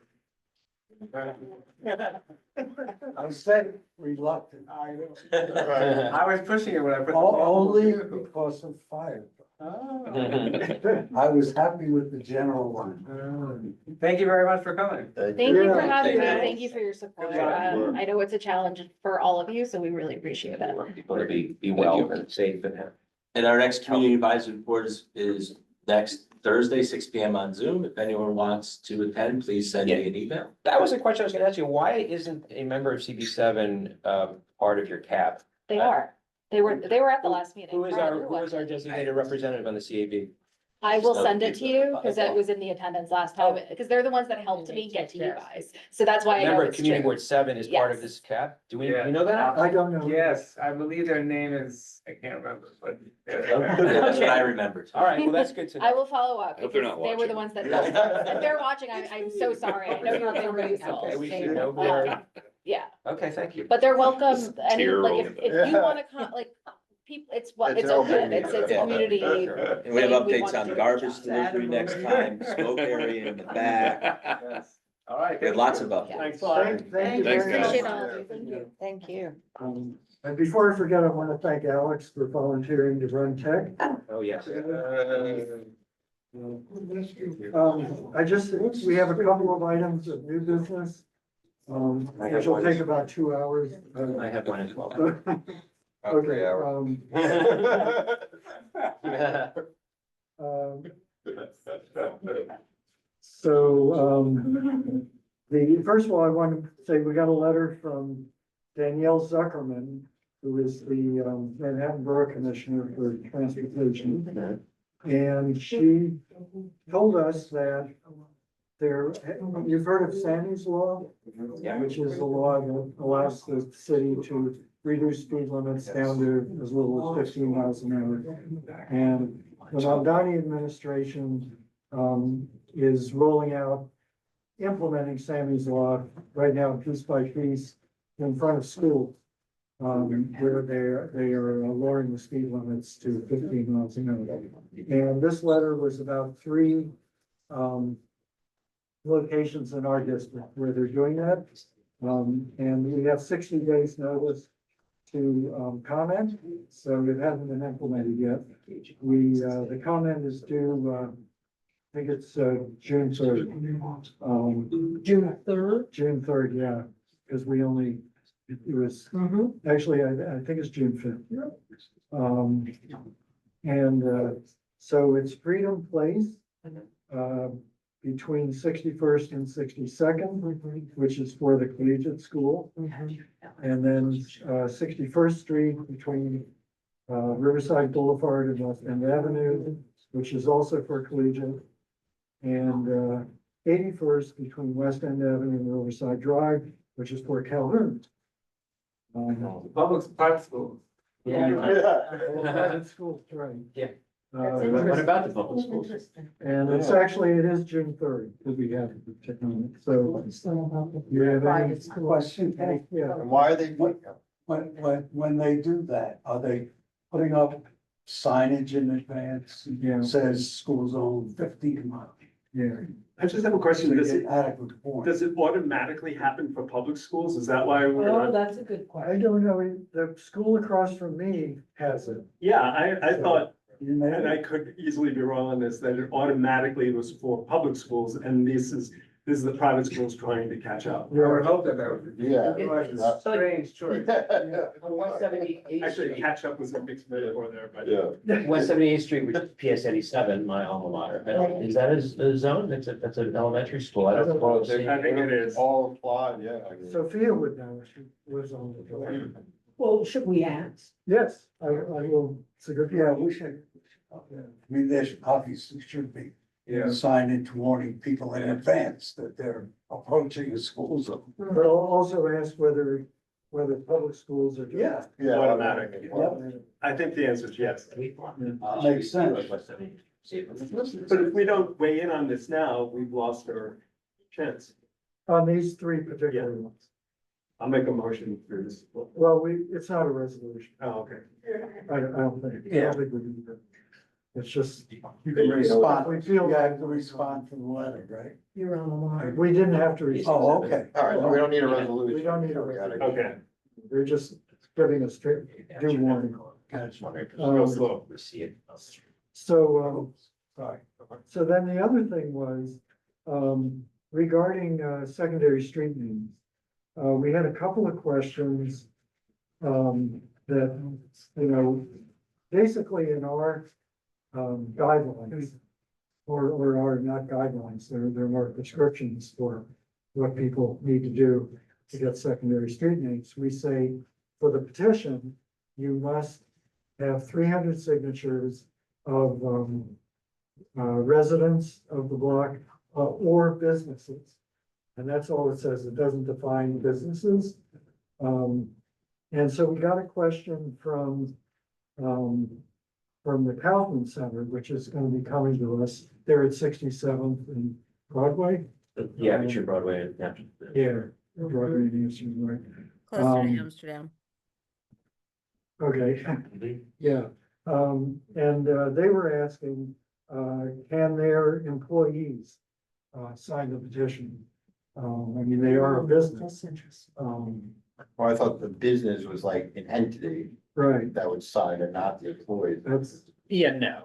I said reluctant. I was pushing it when I put. the Only vehicle. because of fire. Oh. I was happy with the general one. Thank you very much for coming. Thank you for Yeah. having me. Thank you. Thank you for your support. Good luck. I know it's a challenge for all of you, so we really appreciate it. Want people to be well and safe and happy. And our next community advisory report is next Thursday, 6 PM on Zoom. If anyone wants to attend, please send me an email. That was a question I was gonna ask you. Why isn't a member of CB7 part of your CAB? They are. They were at the last meeting. Who is our designated representative on the CAB? I will send it to you because Okay. it was in the attendance last time, because they're the ones that helped me get to you guys. So that's why I know Member of it's Community true. Board 7 is part of Yes. this CAB? Do we Yeah. you know that? I don't know. Yes, I believe their name is, I can't remember, but. That's what I remembered. All right, well, that's good to know. I will follow up. I hope they're because not They were the watching. ones that, if they're watching, I'm so sorry. I know you're very useful. Okay, we should know who our- Yeah, Okay, thank you. but they're welcome. Any, Tear like, rolling if you want to come, like, people, it's what, it's open. It's a community. And we have thing. We updates wanna on do a good garbage job. delivery next time, smoke area in the back. Yes. All right. We have lots of updates. Thanks a lot. Thank you Thanks, very guys. Appreciate much. all of you. Thank you. Thank you. And before I forget, I want to thank Alex for volunteering to run tech. Oh, yes. We have a couple of items of new business. Which will take about 2 hours. I have one as well. Okay, so, First of all, I want to say we got a letter from Danielle Zuckerman, who is the Manhattan Borough Commissioner for Transportation. And she told us that you've heard of Sammy's Law? Which is a law that allows the city to reduce speed limits down to as little as 15 miles an hour. And the Mamdani administration is rolling out, implementing Sammy's Law right now, piece by piece, in front of schools. Where they are lowering the speed limits to 15 miles an hour. And this letter was about 3 locations in our district where they're doing that. And we have 60 days notice to comment, so it hasn't been implemented yet. The comment is due, I think it's June 3rd. June 3rd. June 3rd, yeah, because we only, it was, actually, I think it's June 5th. So it's Freedom Place, between 61st and 62nd, which is for the collegiate school. And then 61st Street between Riverside Boulevard and West End Avenue, which is also for collegiate. And 81st between West End Avenue and Riverside Drive, which is for Calhoun. Private schools. Private schools, right. Yeah. What about the public schools? And it's actually, it is June 3rd, because we have the technology, so. You have any Question, Yeah. And why are they doing that? when they do that, are they putting up signage in advance? Yeah. Says school zone 15 miles. Yeah. I just have a question. Does it, Adequate point. does it automatically happen for public schools? Is that why we're Oh, not? that's a good I question. don't know, the school across from me has it. Yeah, I thought, You may- and I could easily be wrong on this, that it automatically was for public schools and this is the private schools trying to catch up. I would hope that would. Yeah. It's a strange choice. Actually, catch up was a mixed metaphor there, but. Yeah. 178th Street, which is PS 87, my alma mater. Is that a zone? That's an elementary school. I don't. Well, I think it is. All applied, yeah. Sophia would know, she lives on the. Well, should we ask? Yes, I will, it's a good. Yeah, we should. I mean, there's obviously should be signage warning people in advance that they're approaching a school zone. But I'll also ask whether public schools are. doing it. Yeah. Automatic. I think the answer is yes. Makes sense. But if we don't weigh in on this now, we've lost our chance. On these 3 particular ones. I'll make a motion for this. Well, it's not a resolution. Oh, okay. I don't think. I don't think we can do that. It's just. You can We respond, feel. you have to respond to the letter, right? You're on the line. We didn't have to. respond. Oh, okay. All right, we don't need a resolution. We don't need a resolution. Okay, They're just giving us due warning. real slow. So, Sorry. so then the other thing was, regarding, secondary street names. We had a couple of questions, that, basically in our, guidelines. Or are not guidelines, they're more prescriptions for what people need to do to get secondary street names. We say, for the petition, you must have 300 signatures of, residents of the block, or businesses. And that's all it says. It doesn't define businesses. And so we got a question from the Kaufman Center, which is going to be coming to us. They're at 67th and Broadway. Yeah, but you're Broadway. Yeah. Yeah, Broadway and Amsterdam, right? Closer to Um, Amsterdam. Okay, yeah. And they were asking, can their employees sign the petition? I mean, they are a business. Well, I thought the business was like an entity Right, that would sign and not the employees. that's, Yeah, no.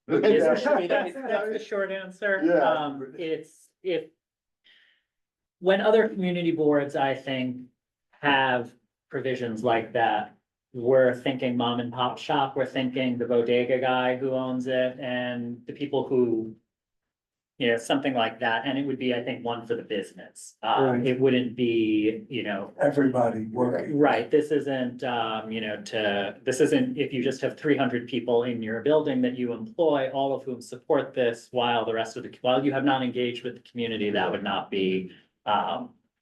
That's the short answer. Yeah. It's when other community boards, I think, have provisions like that, we're thinking mom and pop shop, we're thinking the bodega guy who owns it and the people who you know, something like that, and it would be, I think, one for the business. Right. It wouldn't be, you know, Everybody working. right, this isn't, you know, this isn't, if you just have 300 people in your building that you employ, all of whom support this, while the rest of while you have not engaged with the community, that would not be,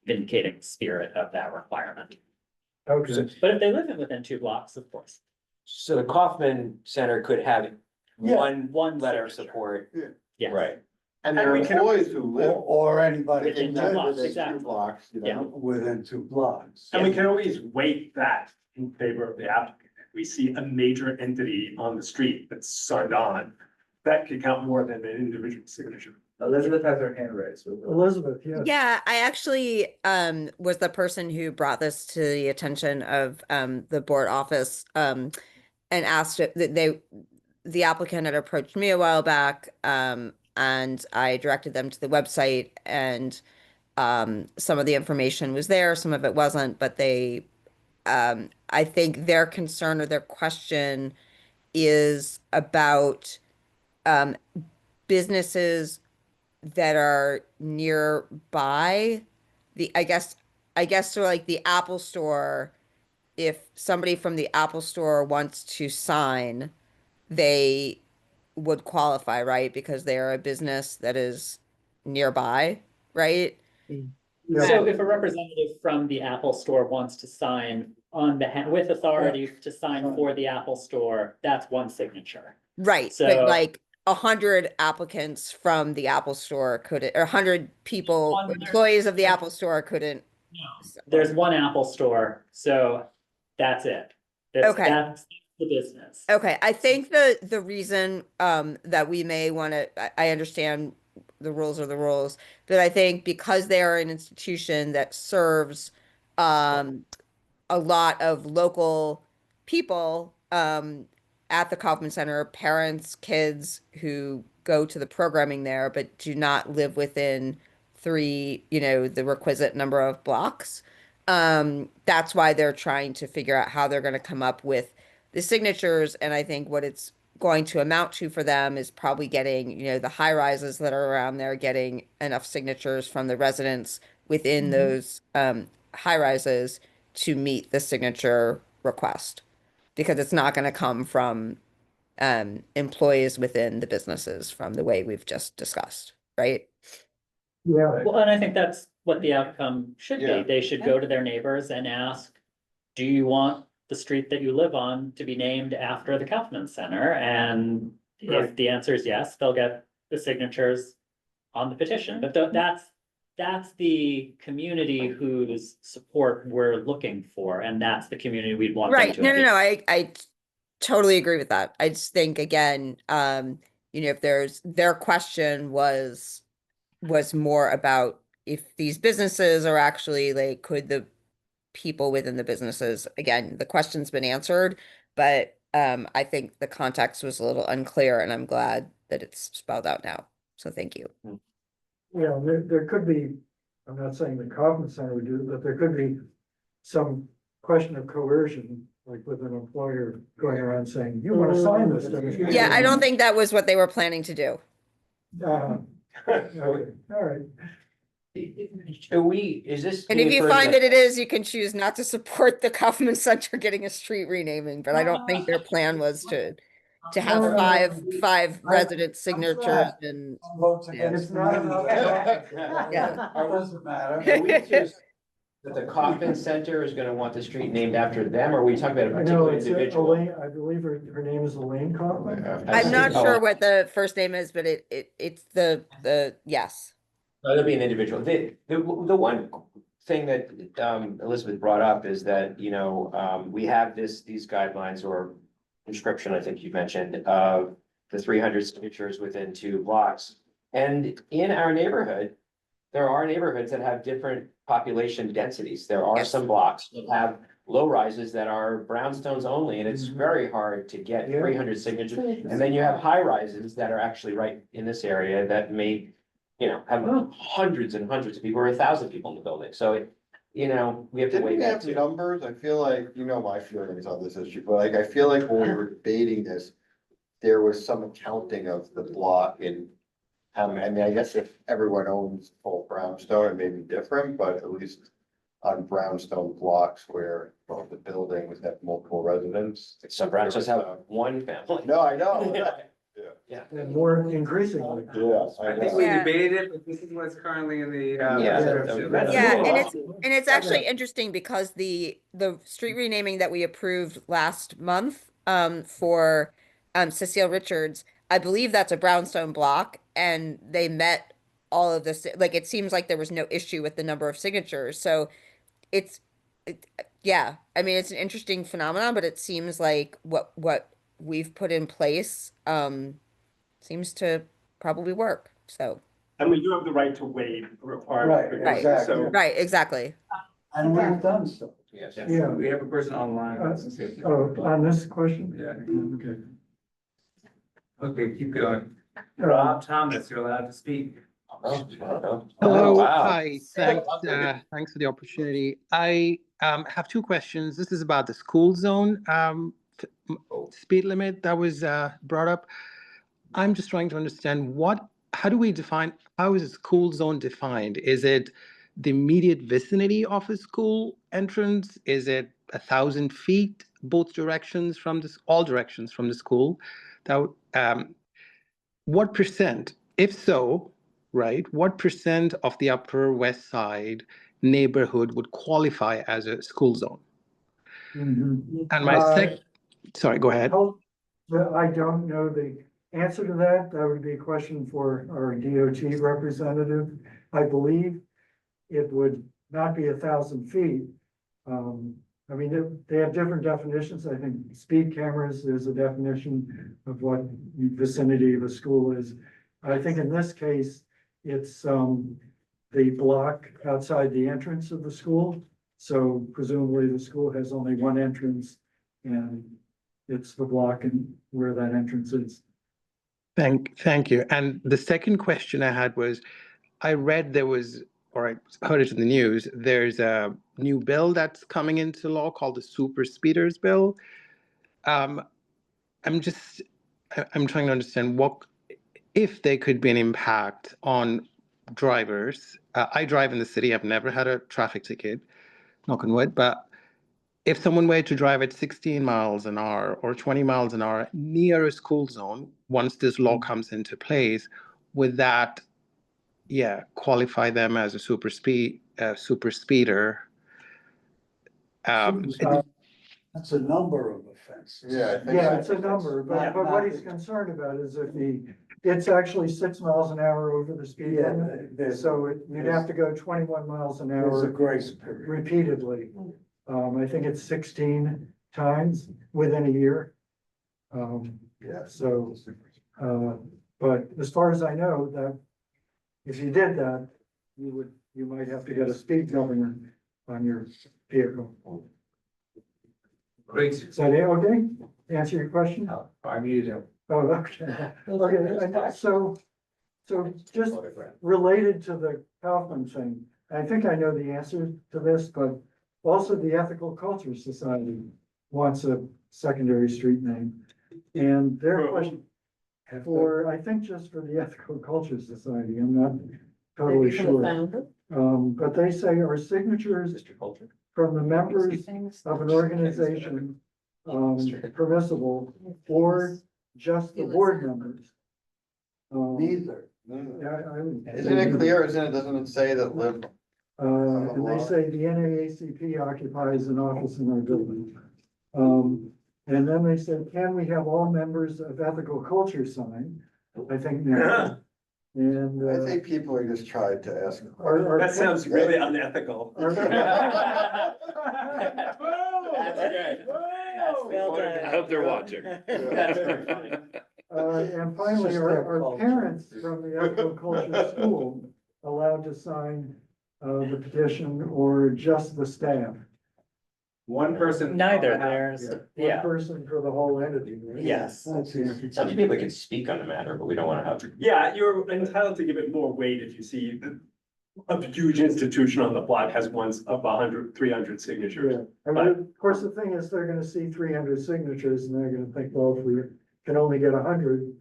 vindicating the spirit of that requirement. Okay. But if they live within 2 blocks, of course. So the Kaufman Center could have Yeah. one letter of support. Yes. Right. And there are employees who live Or anybody Within in two that, blocks, within exactly. 2 blocks, you Yeah. know. within 2 blocks. And we can always weight that in favor of the applicant. If we see a major entity on the street that's signed on, that could count more than an individual signature. Elizabeth has her hand raised. Elizabeth, yes. Yeah, I actually was the person who brought this to the attention of the board office and asked it that the applicant had approached me a while back and I directed them to the website and some of the information was there, some of it wasn't, but they I think their concern or their question is about businesses that are nearby. I guess so like the Apple store, if somebody from the Apple store wants to sign, they would qualify, right? Because they are a business that is nearby, right? So if a representative from the Apple store wants to sign on behalf, with authority to sign for the Apple store, that's one signature. Right, So- but like 100 applicants from the Apple store couldn't, or 100 people, employees of the Apple store couldn't. There's one Apple store, so that's it. Okay. That's the business. Okay, I think the reason that we may want to, I understand the rules are the rules, but I think because they are an institution that serves a lot of local people at the Kaufman Center, parents, kids who go to the programming there but do not live within 3, the requisite number of blocks. That's why they're trying to figure out how they're going to come up with the signatures. And I think what it's going to amount to for them is probably getting, the high rises that are around there, getting enough signatures from the residents within those high rises to meet the signature request. Because it's not going to come from employees within the businesses from the way we've just discussed, right? Yeah, Well, and I think that's what the outcome should be. Yeah. They should go to their neighbors and ask, do you want the street that you live on to be named after the Kaufman Center? And if Right. the answer is yes, they'll get the signatures on the petition. But that's the community whose support we're looking for, and that's the community we'd want them Right. to No, engage. I totally agree with that. I just think again, if their question was more about if these businesses are actually like, could the people within the businesses, again, the question's been answered, but I think the context was a little unclear and I'm glad that it's spelled out now. So thank you. yeah, there could be, I'm not saying the Kaufman Center would do it, but there could be some question of coercion, like with an employer going around saying, you want to sign this. Yeah, I don't think that was what they were planning to do. Okay, all right. Is this? And if being you referred find that it is, you can choose not to support the Kaufman Center getting a street renaming, but I don't think their plan was to have five resident signatures and. Votes Yeah. against It's not about- Yeah. Doesn't matter. Are we just, that the Kaufman Center is gonna want the street named after them, or are we talking about a I know, particular it's individual? Elaine, I believe her name is Elaine Kaufman. I'm not Oh, sure what the first name is, but it's the yes. No, that'd be an individual. The one thing that Elizabeth brought up is that, we have these guidelines or prescription, I think you mentioned, of the 300 signatures within 2 blocks. And in our neighborhood, there are neighborhoods that have different population densities. There are Yes. some blocks that have low rises that are brownstones only, and it's very hard to get Yeah. 300 signatures. And then you have high rises that are actually right in this area that may, have hundreds and hundreds of people, or 1,000 people in the building. So, we have to Didn't weigh we that have too. numbers? I feel like, my feelings on this issue, but like, I feel like when we were debating this, there was some accounting of the block in I mean, I guess if everyone owns full brownstone, it may be different, but at least on brownstone blocks where both the buildings have multiple residents. Some branches have one family. No, I know. Yeah. And more increasingly. Yeah. I think we Yeah. debated it, but this is what's currently in the. Yeah. description. That's Yeah, cool. and it's actually interesting because the street renaming that we approved last month for Cecile Richards, I believe that's a brownstone block, and they met all of this. Like, it seems like there was no issue with the number of signatures. So it's yeah, I mean, it's an interesting phenomenon, but it seems like what we've put in place seems to probably work. So And we do have the right to waive a requirement. Right, exactly. So right, exactly. And we've done so. Yes. Yeah. We have a person online. On this question? Yeah. Okay. Okay, keep going. Rob Thomas, you're allowed to speak. Hello. Hello, Wow. hi, thanks for the opportunity. I have two questions. This is about the school zone speed limit that was brought up. I'm just trying to understand how do we define, how is a school zone defined? Is it the immediate vicinity of a school entrance? Is it 1,000 feet, both directions from this, all directions from the school? What percent, if so, right, what percent of the Upper West Side neighborhood would qualify as a school zone? Mhm. And my sorry, go ahead. I don't know the answer to that. That would be a question for our DOT representative. I believe it would not be 1,000 feet. I mean, they have different definitions. I think speed cameras, there's a definition of what the vicinity of a school is. I think in this case, it's the block outside the entrance of the school. So presumably the school has only one entrance, and it's the block and where that entrance is. Thank you. And the second question I had was, I read there was, or I heard it in the news, there's a new bill that's coming into law called the Super Speeders Bill. I'm trying to understand if there could be an impact on drivers. I drive in the city. I've never had a traffic ticket, knock on wood, but if someone were to drive at 16 miles an hour or 20 miles an hour near a school zone, once this law comes into place, would that, qualify them as a super speeder? That's a number of offenses. Yeah, I think Yeah, so. it's a number, but what he's concerned about is if it's actually 6 miles an hour over the speed Yeah, limit. So you'd have to go 21 miles an There's a hour grace period. repeatedly. I think it's 16 times within a year. Yeah. So, but as far as I know, that if you did that, you might have to get a speed governor on your vehicle. Great. Is that it, okay? Answer your question? I muted him. Oh, okay. Okay, and so just related to the Kaufman thing, I think I know the answer to this, but also the Ethical Culture Society wants a secondary street name. And their question I think just for the Ethical Culture Society, I'm not totally sure. But they say our signatures from the members of an organization permissible, or just the board members? Neither. Isn't it clear, doesn't it say that live? And they say the NAACP occupies an office in our building. And then they said, can we have all members of Ethical Culture sign? I think no. And I think people are just trying to ask. that sounds really unethical. I hope they're watching. And finally, are parents from the Ethical Culture School allowed to sign the petition, or just the staff? One person. Neither, there's, One person for the whole entity, right? yes. Some people can speak on the matter, but we don't want to have. Yeah, you're entitled to give it more weight if you see a huge institution on the block has ones of 300 signatures. Yeah, I mean, of course, the thing is, they're gonna see 300 signatures and they're gonna think, well, if we can only get 100,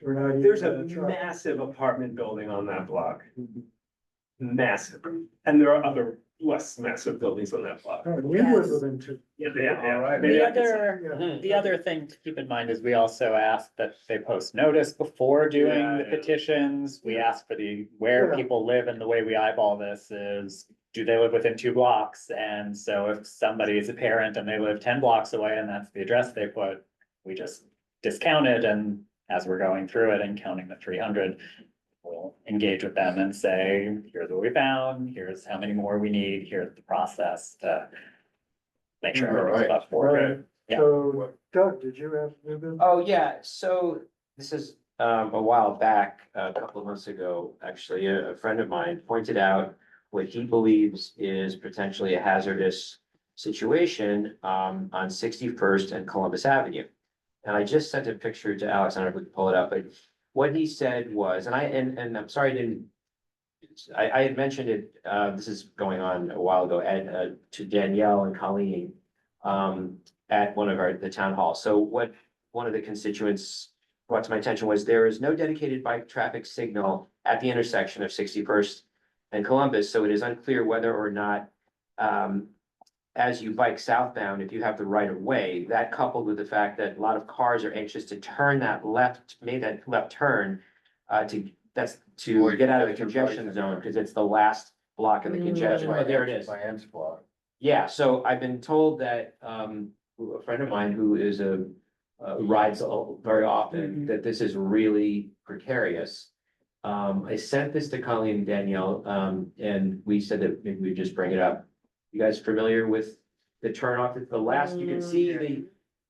We're not even There's a gonna try. massive apartment building on that block. Massive, and there are other less massive buildings on that block. We live within two. Yeah, yeah. The Maybe I can say- other, the other thing to keep in mind is we also ask that they post notice before doing the Yeah. petitions. We ask for where Yeah. people live, and the way we eyeball this is, do they live within 2 blocks? And so if somebody is a parent and they live 10 blocks away and that's the address they put, we just discount it, and as we're going through it and counting the 300, we'll engage with them and say, here's what we found, here's how many more we need, here's the process to make sure everything's up for it. Right. Yeah. So Doug, did you have new business? Oh, yeah, so this is a while back, a couple of months ago, actually, a friend of mine pointed out what he believes is potentially a hazardous situation on 61st and Columbus Avenue. And I just sent a picture to Alex, I don't know if we can pull it up, but what he said was, and I'm sorry, I had mentioned it, this is going on a while ago, to Danielle and Colleen at one of the town halls. So what one of the constituents brought to my attention was there is no dedicated bike traffic signal at the intersection of 61st and Columbus, so it is unclear whether or not as you bike southbound, if you have the right of way, that coupled with the fact that a lot of cars are anxious to turn that left, make that left turn to get out of the congestion zone, because it's the last block of the congestion. Oh, there it is. My aunt's block. Yeah, so I've been told that a friend of mine who is rides very often, that this is really precarious. I sent this to Colleen and Danielle, and we said that maybe we just bring it up. You guys familiar with the turn off at the last, you can see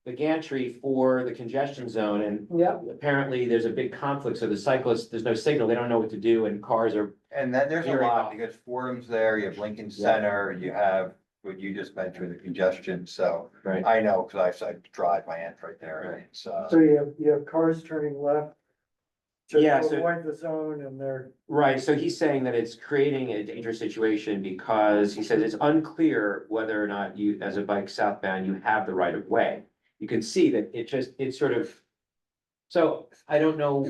the gantry for the congestion zone, and Yep. apparently there's a big conflict, so the cyclists, there's no signal, they don't know what to do, and cars are. And then there's a Very lot, off. because Fordham's there, you have Lincoln Center, you have what you just mentioned, the congestion, so. Right. I know, because I drive my aunt right there, and it's, So you have cars turning left to Yeah, so- avoid the zone, and they're, Right, so he's saying that it's creating a dangerous situation because he says it's unclear whether or not you, as a bike southbound, you have the right of way. You can see that it's sort of, so I don't know,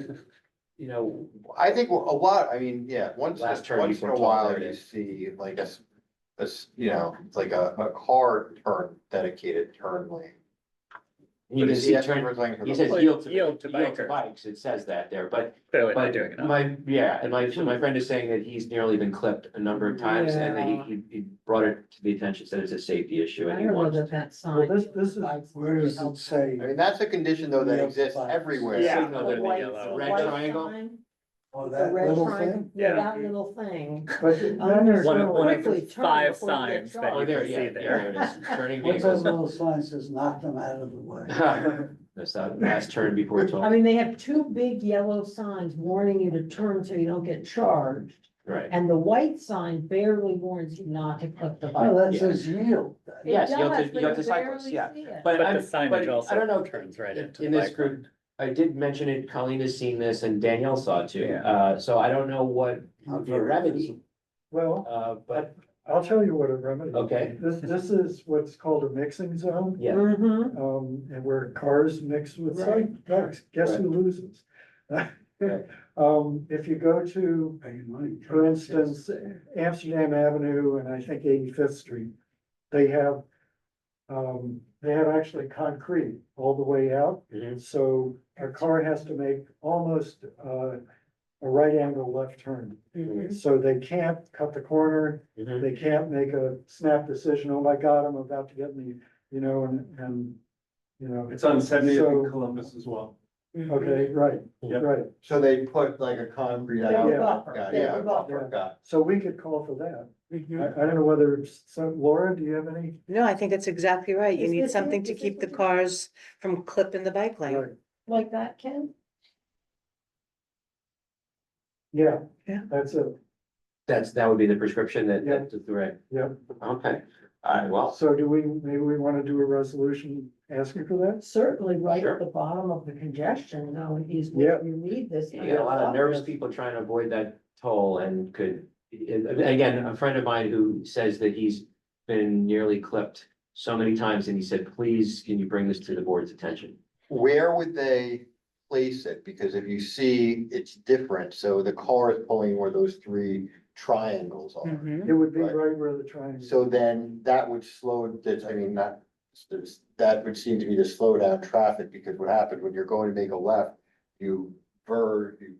you know, I think a lot, I mean, yeah, once Last turn in before a 12, while, there it you is. see like you know, it's like a car turn, dedicated turn lane. you But can is see, he asking for something for he the- says Yield yield to to bikers. bikes, it says that there, but Clearly not But doing enough. my friend is saying that he's nearly been clipped a number of times, and that he brought it to the attention, said it's a safety issue, and I he don't know wants. that that well, sign. this is, where does it say? I mean, that's a condition though that Yeah. exists everywhere. Yeah. Signal that The white- yellow. the red white triangle? sign, Oh, the that red little triangle, thing? Yeah. that little thing. But then Under- there's One no- of Quickly the turn 5 before you get signs that charged. you Oh, there, can yeah, see there there. it is, turning What's that vehicles. little sign says, knock them out of the way? That's the last turn before I 12, mean, they have two big yellow signs warning you to turn so you don't get charged. right? And the white sign barely warns you not to clip the Oh, bike. that Yeah. says yield. It Yes, yield does, to but you cyclists, barely yeah. see it. But But I'm, the signage but I also don't know, turns right into in the this bike lane. group, I did mention it, Colleen has seen this, and Danielle saw it too, Yeah. so I don't know what would be a remedy, Well, but, I'll tell you what a remedy. okay, This is what's called a mixing zone. yeah. Mhm. And where cars mix with Right. bikes, guess who loses? Right. If you go to, Pay money. for instance, Amsterdam Avenue and I think 85th Street, they have actually concrete all the way out. Mhm. So a car has to make almost a right angle left turn. Mhm. So they can't cut the corner, Mhm. they can't make a snap decision, oh my God, I'm about to get me, and, It's on 70th So- and Columbus as well. okay, right, Yep. right. So they put like a concrete They out. have a buffer. Got it, They have yeah, a a buffer. buffer, got it. So we could call for that. Mhm. I don't know whether, Laura, do you have any? No, I think that's exactly right. You Is need this something it? to Is keep the this it? cars from clipping the bike lane. Right. Like that, Ken? Yeah. Yeah. That's it, That would be the prescription Yeah. that's right, yeah. okay, well, So maybe we want to do a resolution asking for that? Certainly right Sure. at the bottom of the congestion, knowing he's, Yeah. you need this. you get a lot of nervous people trying to avoid that toll and again, a friend of mine who says that he's been nearly clipped so many times, and he said, please, can you bring this to the board's attention? Where would they place it, because if you see, it's different, so the car is pulling where those three triangles are. It would be Right. right where the triangle. So then that would slow, that, I mean, that would seem to be to slow down traffic, because what happened when you're going to make a left, you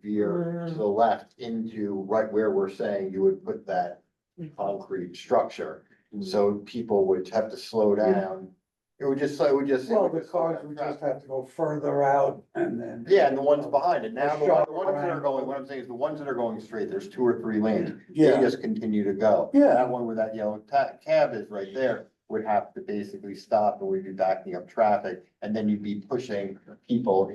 veer to the left into right where we're saying you would put that concrete structure. So people would have to slow down. It would just. Well, the cars would just have to go further out and then. Yeah, and the ones behind it. Now, the Sharp ones that are triangle. going, what I'm saying is the ones that are going straight, there's 2 or 3 lanes. They Yeah. just continue to go. Yeah. That one where that yellow cab is right there would have to basically stop, and we'd be backing up traffic. And then you'd be pushing people,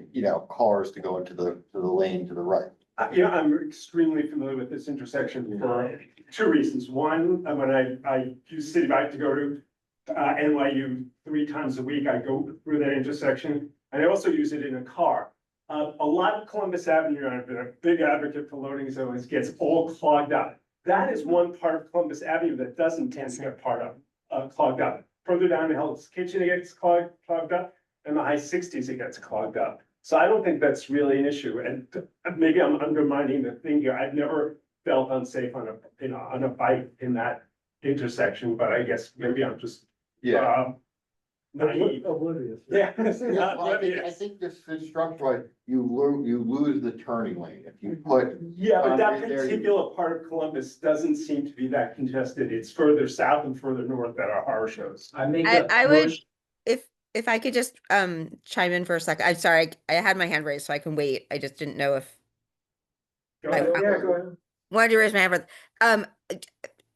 cars to go into the lane to the right. I'm extremely familiar with this intersection for 2 reasons. One, when I use City Bike to go to NYU 3 times a week, I go through that intersection, and I also use it in a car. A lot of Columbus Avenue, I've been a big advocate for loading zones, gets all clogged up. That is one part of Columbus Avenue that doesn't tend to get clogged up. Further down the Hell's Kitchen, it gets clogged up, and the high 60s, it gets clogged up. So I don't think that's really an issue, and maybe I'm undermining the thing here. I've never felt unsafe on a bike in that intersection, but I guess maybe I'm just naive. Oblivious. Yeah. I think this structure, you lose the turning lane if you put. Yeah, but that concrete there, you- particular part of Columbus doesn't seem to be that congested. It's further south and further north that our horror shows. I make I would, if I could just chime in for a second. I'm sorry, I had my hand raised, so I can wait. I just didn't know if Go ahead. Yeah, go ahead. wanted to raise my hand.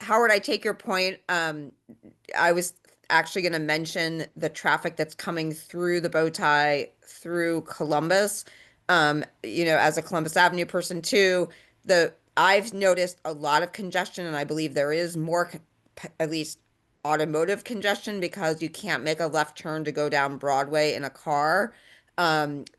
Howard, I take your point. I was actually going to mention the traffic that's coming through the bow tie through Columbus. As a Columbus Avenue person too, I've noticed a lot of congestion, and I believe there is more, at least automotive congestion, because you can't make a left turn to go down Broadway in a car.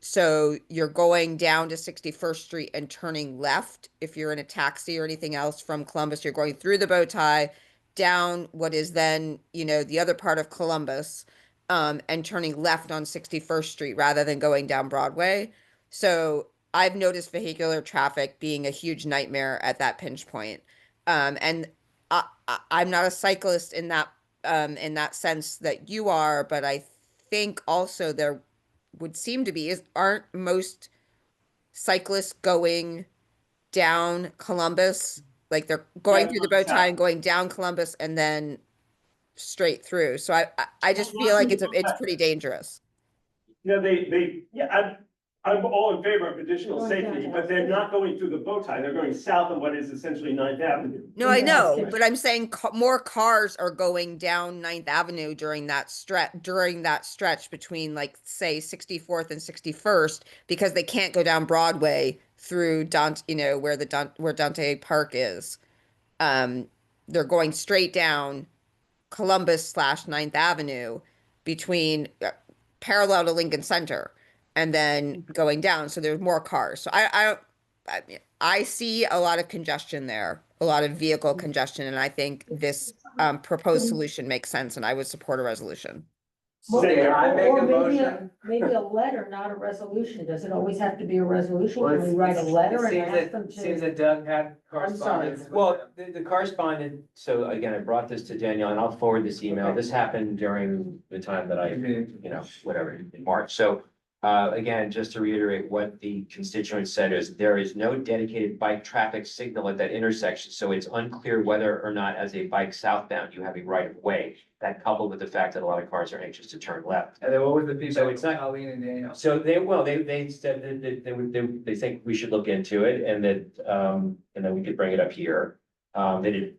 So you're going down to 61st Street and turning left. If you're in a taxi or anything else from Columbus, you're going through the bow tie, down what is then, the other part of Columbus, and turning left on 61st Street rather than going down Broadway. So I've noticed vehicular traffic being a huge nightmare at that pinch point. And I'm not a cyclist in that sense that you are, but I think also there would seem to be, aren't most cyclists going down Columbus? Like they're going through the bow tie and going down Columbus and then straight through. So I just feel like it's pretty dangerous. I'm all in favor of additional safety, but they're not going through the bow tie. They're going south of what is essentially 9th Avenue. No, I know, but I'm saying more cars are going down 9th Avenue during that stretch between, like, say 64th and 61st, because they can't go down Broadway through Dante, where Dante Park is. They're going straight down Columbus / 9th Avenue between parallel to Lincoln Center, and then going down. So there's more cars. So I see a lot of congestion there, a lot of vehicle congestion, and I think this proposed solution makes sense, and I would support a resolution. I make a Or motion. maybe a letter, not a resolution. Does it always have to be a resolution? Well, Can we write a letter and ask them Seems to? that Doug had I'm sorry. correspondence. Well, the correspondent, so again, I brought this to Danielle, and I'll forward this email. This happened during the time that whatever, in March. So again, just to reiterate what the constituent said is there is no dedicated bike traffic signal at that intersection. So it's unclear whether or not as a bike southbound, you have a right of way. That coupled with the fact that a lot of cars are anxious to turn left. And then what was the feedback? So it's not- Colleen and Daniel. So they said that they think we should look into it and that, and then we could bring it up here. They didn't,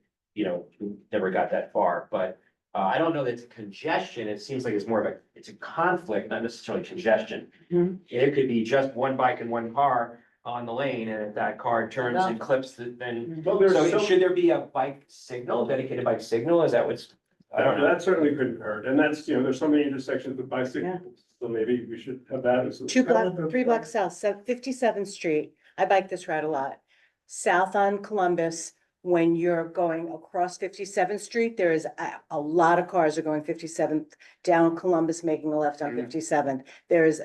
never got that far, but I don't know that it's congestion. It seems like it's more of it's a conflict, not necessarily congestion. It could be just one bike and one car on the lane, and if that car turns and clips, then, so should there be a bike signal, dedicated bike signal? Is that what's? I don't know. That certainly couldn't hurt. And that's, there's so many intersections with bicycles, so maybe we should have that as. 3 blocks south, 57th Street. I bike this route a lot. South on Columbus, when you're going across 57th Street, there is a lot of cars are going 57th down Columbus, making a left on 57th. There is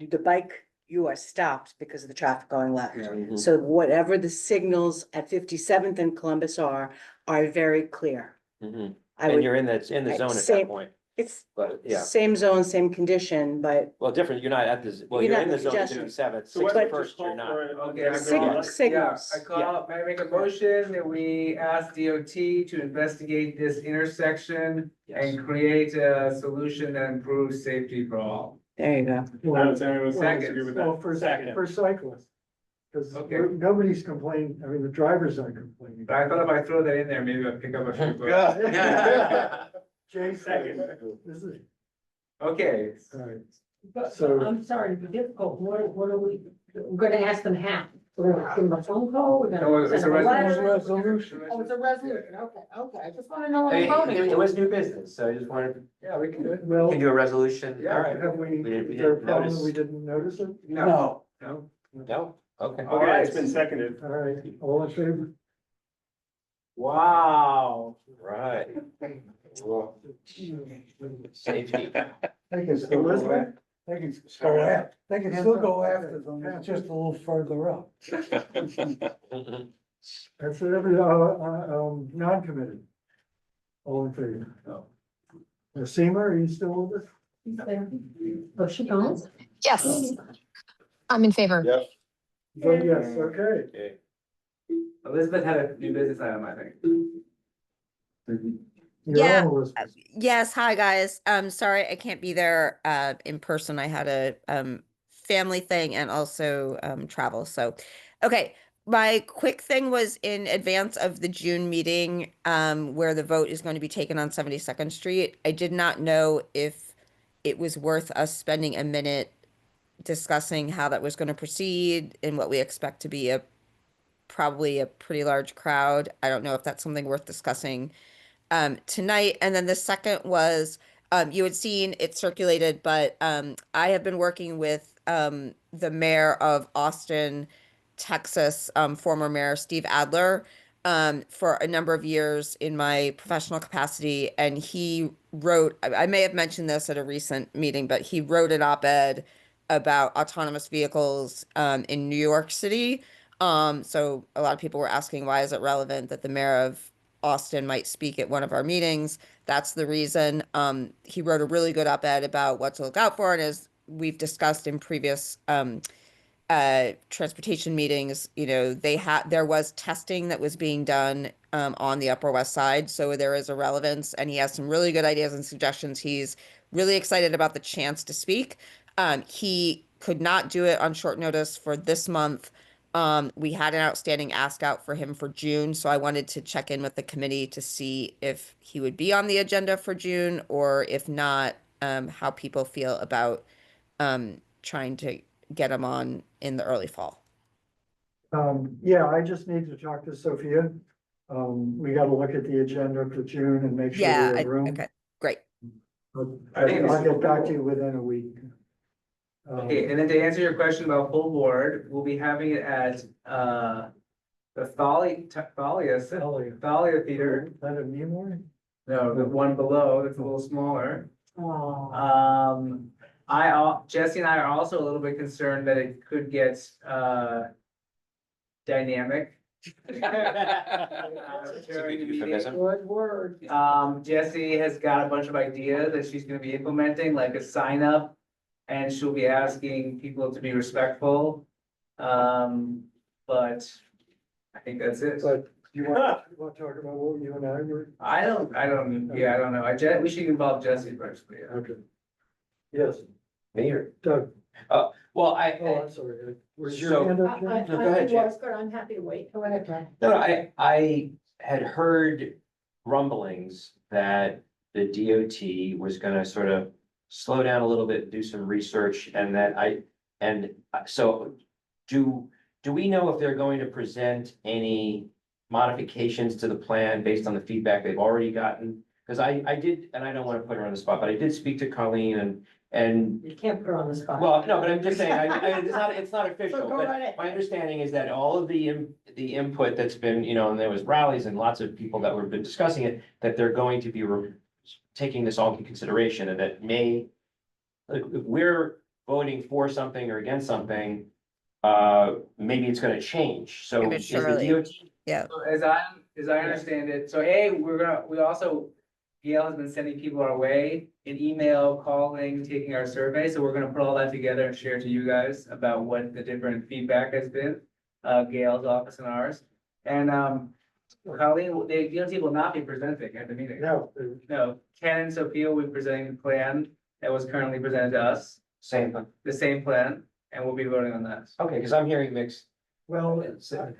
the bike you are stopped because of the traffic going left. Mhm. So whatever the signals at 57th and Columbus are very clear. Mhm. I And would, you're in the I'd zone at say- that point, it's but yeah, same zone, same condition, but well, different, you're not at the, well, You're you're not in the the zone at congestion. 57th, So why don't we 61st, just you're call not. for a- Okay, I'm Signal- gonna- signals. Yeah, may I make a motion that we ask DOT to investigate this intersection Yes. and create a solution that improves safety for all. there you go. Does anyone Second. disagree with Well, that? for Second. cyclists. Because Okay. nobody's complaining, I mean, the drivers aren't complaining. But I thought if I throw that in there, maybe I'll pick up a few bucks. Jay, Second. this is, Okay, all right. But So- I'm sorry to be difficult, what are we, we're gonna ask them how? We're gonna give them a phone call, we're No, gonna it's send a them a letter? resolution. Oh, it's a resolution, okay, I just wanna know what I we're mean, voting it on. was new business, so I just wanted, Yeah, we can do it. we Well, can do a resolution, Yeah, all right. have we, We is there a didn't problem that notice. we didn't notice it? No. No. No, okay. All Okay, right. it's been seconded. All right, all in favor? Wow. Right. Safety. They can still go after, they can go after, they can still go after them, it's just a little further up. That's every, non-committed. All in favor? No. Seema, are you still with us? Oh, she gone? Yes, I'm in favor. Yes. Vote yes, okay. Okay. Elizabeth had a new business item, I think. You're Yeah. on, Elizabeth. Yes, hi, guys. Sorry, I can't be there, in person. I had a, family thing and also, travel. So, okay. My quick thing was in advance of the June meeting, where the vote is going to be taken on 72nd Street. I did not know if it was worth us spending a minute discussing how that was going to proceed and what we expect to be probably a pretty large crowd. I don't know if that's something worth discussing tonight. And then the second was, you had seen it circulated, but I have been working with the mayor of Austin, Texas, former mayor Steve Adler, for a number of years in my professional capacity. And he wrote, I may have mentioned this at a recent meeting, but he wrote an op-ed about autonomous vehicles in New York City. So a lot of people were asking, why is it relevant that the mayor of Austin might speak at one of our meetings? That's the reason. He wrote a really good op-ed about what to look out for. And as we've discussed in previous transportation meetings, you know, there was testing that was being done on the Upper West Side. So there is a relevance, and he has some really good ideas and suggestions. He's really excited about the chance to speak. He could not do it on short notice for this month. We had an outstanding ask out for him for June, so I wanted to check in with the committee to see if he would be on the agenda for June, or if not, how people feel about trying to get him on in the early fall. Yeah, I just need to talk to Sophia. We gotta look at the agenda for June and make sure we Yeah, have room. okay, great. But I think I'll it's- get back to you within a week. Okay, and then to answer your question about full board, we'll be having it at, the Thalia Theater. Is that a new one? No, the one below, that's a little smaller. Oh. Jesse and I are also a little bit concerned that it could get, dynamic. During the meeting. Good word. Jesse has got a bunch of ideas that she's gonna be implementing, like a sign up. And she'll be asking people to be respectful. But I think that's it. But you want to talk about what you and I were? I don't know. We should involve Jesse first, but yeah. Okay. Yes, Me or? Doug. Well, Oh, I'm sorry. Where's your So- hand I, up? Jim? I, No, go ahead, I Jen. was good, I'm happy to wait, go ahead, Jen. No, I had heard rumblings that the DOT was gonna sort of slow down a little bit, do some research, and so do we know if they're going to present any modifications to the plan based on the feedback they've already gotten? Because I did, and I don't want to put her on the spot, but I did speak to Colleen and You can't put her on the spot. well, no, but I'm just saying, it's not So official, go but right ahead. my understanding is that all of the input that's been, you know, and there was rallies and lots of people that were been discussing it, that they're going to be taking this all into consideration, and that like, if we're voting for something or against something, maybe it's gonna change. So is the Prematurely. DOT Yeah. So as I understand it, so we also, Gail has been sending people our way, an email, calling, taking our survey, so we're gonna put all that together and share to you guys about what the different feedback has been, Gail's office and ours. And, Colleen, the DOT will not be presenting at the meeting. No, No, Ken and Sophia will be presenting the plan that was currently presented to us, same thing? the same plan, and we'll be voting on that. Okay, because I'm hearing mixed. well,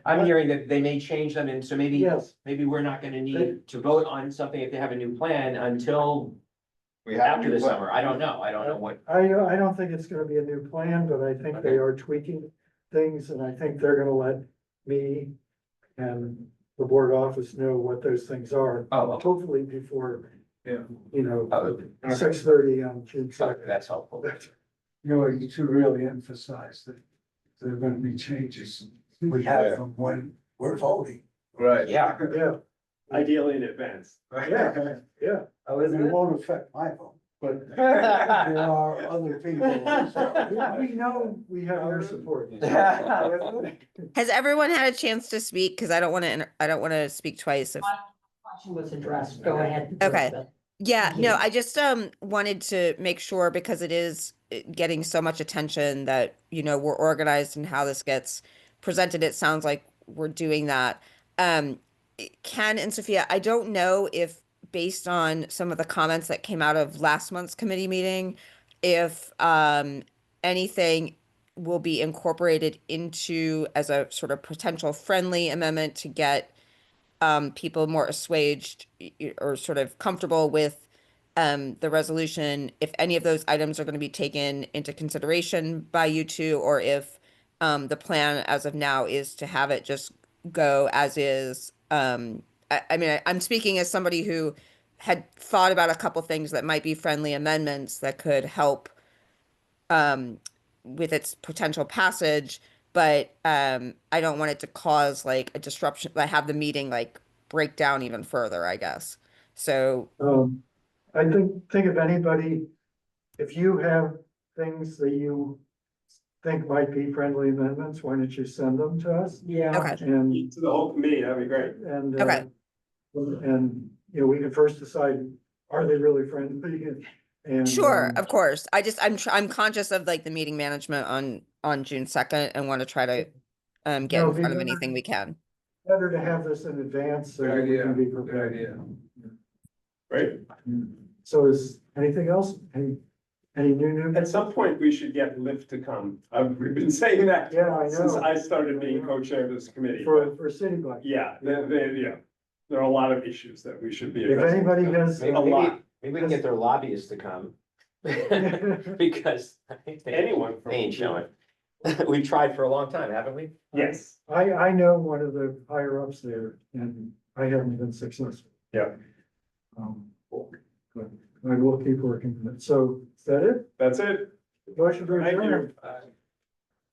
I'm hearing that they may change them, and so maybe, yes, maybe we're not gonna need to vote on something if they have a new plan until We have. after the summer. I don't know. I don't know what. I don't think it's gonna be a new plan, but I think they are tweaking things, and I think they're gonna let me and the board office know what those things are, Oh, hopefully before, Yeah. you know, okay. 6:30 on June Okay, second. that's helpful. You know, you should really emphasize that there are gonna be changes. We have them when we're voting. Right. Yeah. Yeah, Ideally in advance. yeah, yeah. Oh, It isn't it? won't affect my vote, but there are other people. We know we have your support. Has everyone had a chance to speak? Because I don't want to speak twice. Question was addressed, go ahead. Okay. Elizabeth. Yeah, Thank no, you. I just wanted to make sure because it is getting so much attention that, you know, we're organized in how this gets presented. It sounds like we're doing that. Ken and Sophia, I don't know if based on some of the comments that came out of last month's committee meeting, if anything will be incorporated into as a sort of potential friendly amendment to get people more assuaged or sort of comfortable with the resolution, if any of those items are going to be taken into consideration by you two, or if the plan as of now is to have it just go as is. I mean, I'm speaking as somebody who had thought about a couple things that might be friendly amendments that could help with its potential passage, but I don't want it to cause like a disruption, like have the meeting like break down even further, I guess. So, I think if anybody, if you have things that you think might be friendly amendments, why don't you send them to us? Yeah. okay, And, To the whole committee, that'd be great. and, Okay. and, you know, we can first decide, are they really friendly? And, sure, of course. I'm conscious of like the meeting management on June 2nd and want to try to get No, in front of we- anything we can. Better to have this in advance so Good that we idea, can be good prepared. idea. Right? So is anything else? Any new? At some point, we should get Liv to come. We've been saying that Yeah, I since know. I started being co-chair of this committee. For city bike. Yeah, yeah. There are a lot of issues that we should be If addressing. anybody has. A lot. Maybe we can get their lobbyists to come. Because Anyone from- they ain't showing. We've tried for a long time, haven't we? Yes. I know one of the higher ups there and I haven't been successful. Yeah. But I will keep working on it. So is that it? That's it. Motion for Thank you. adjournment.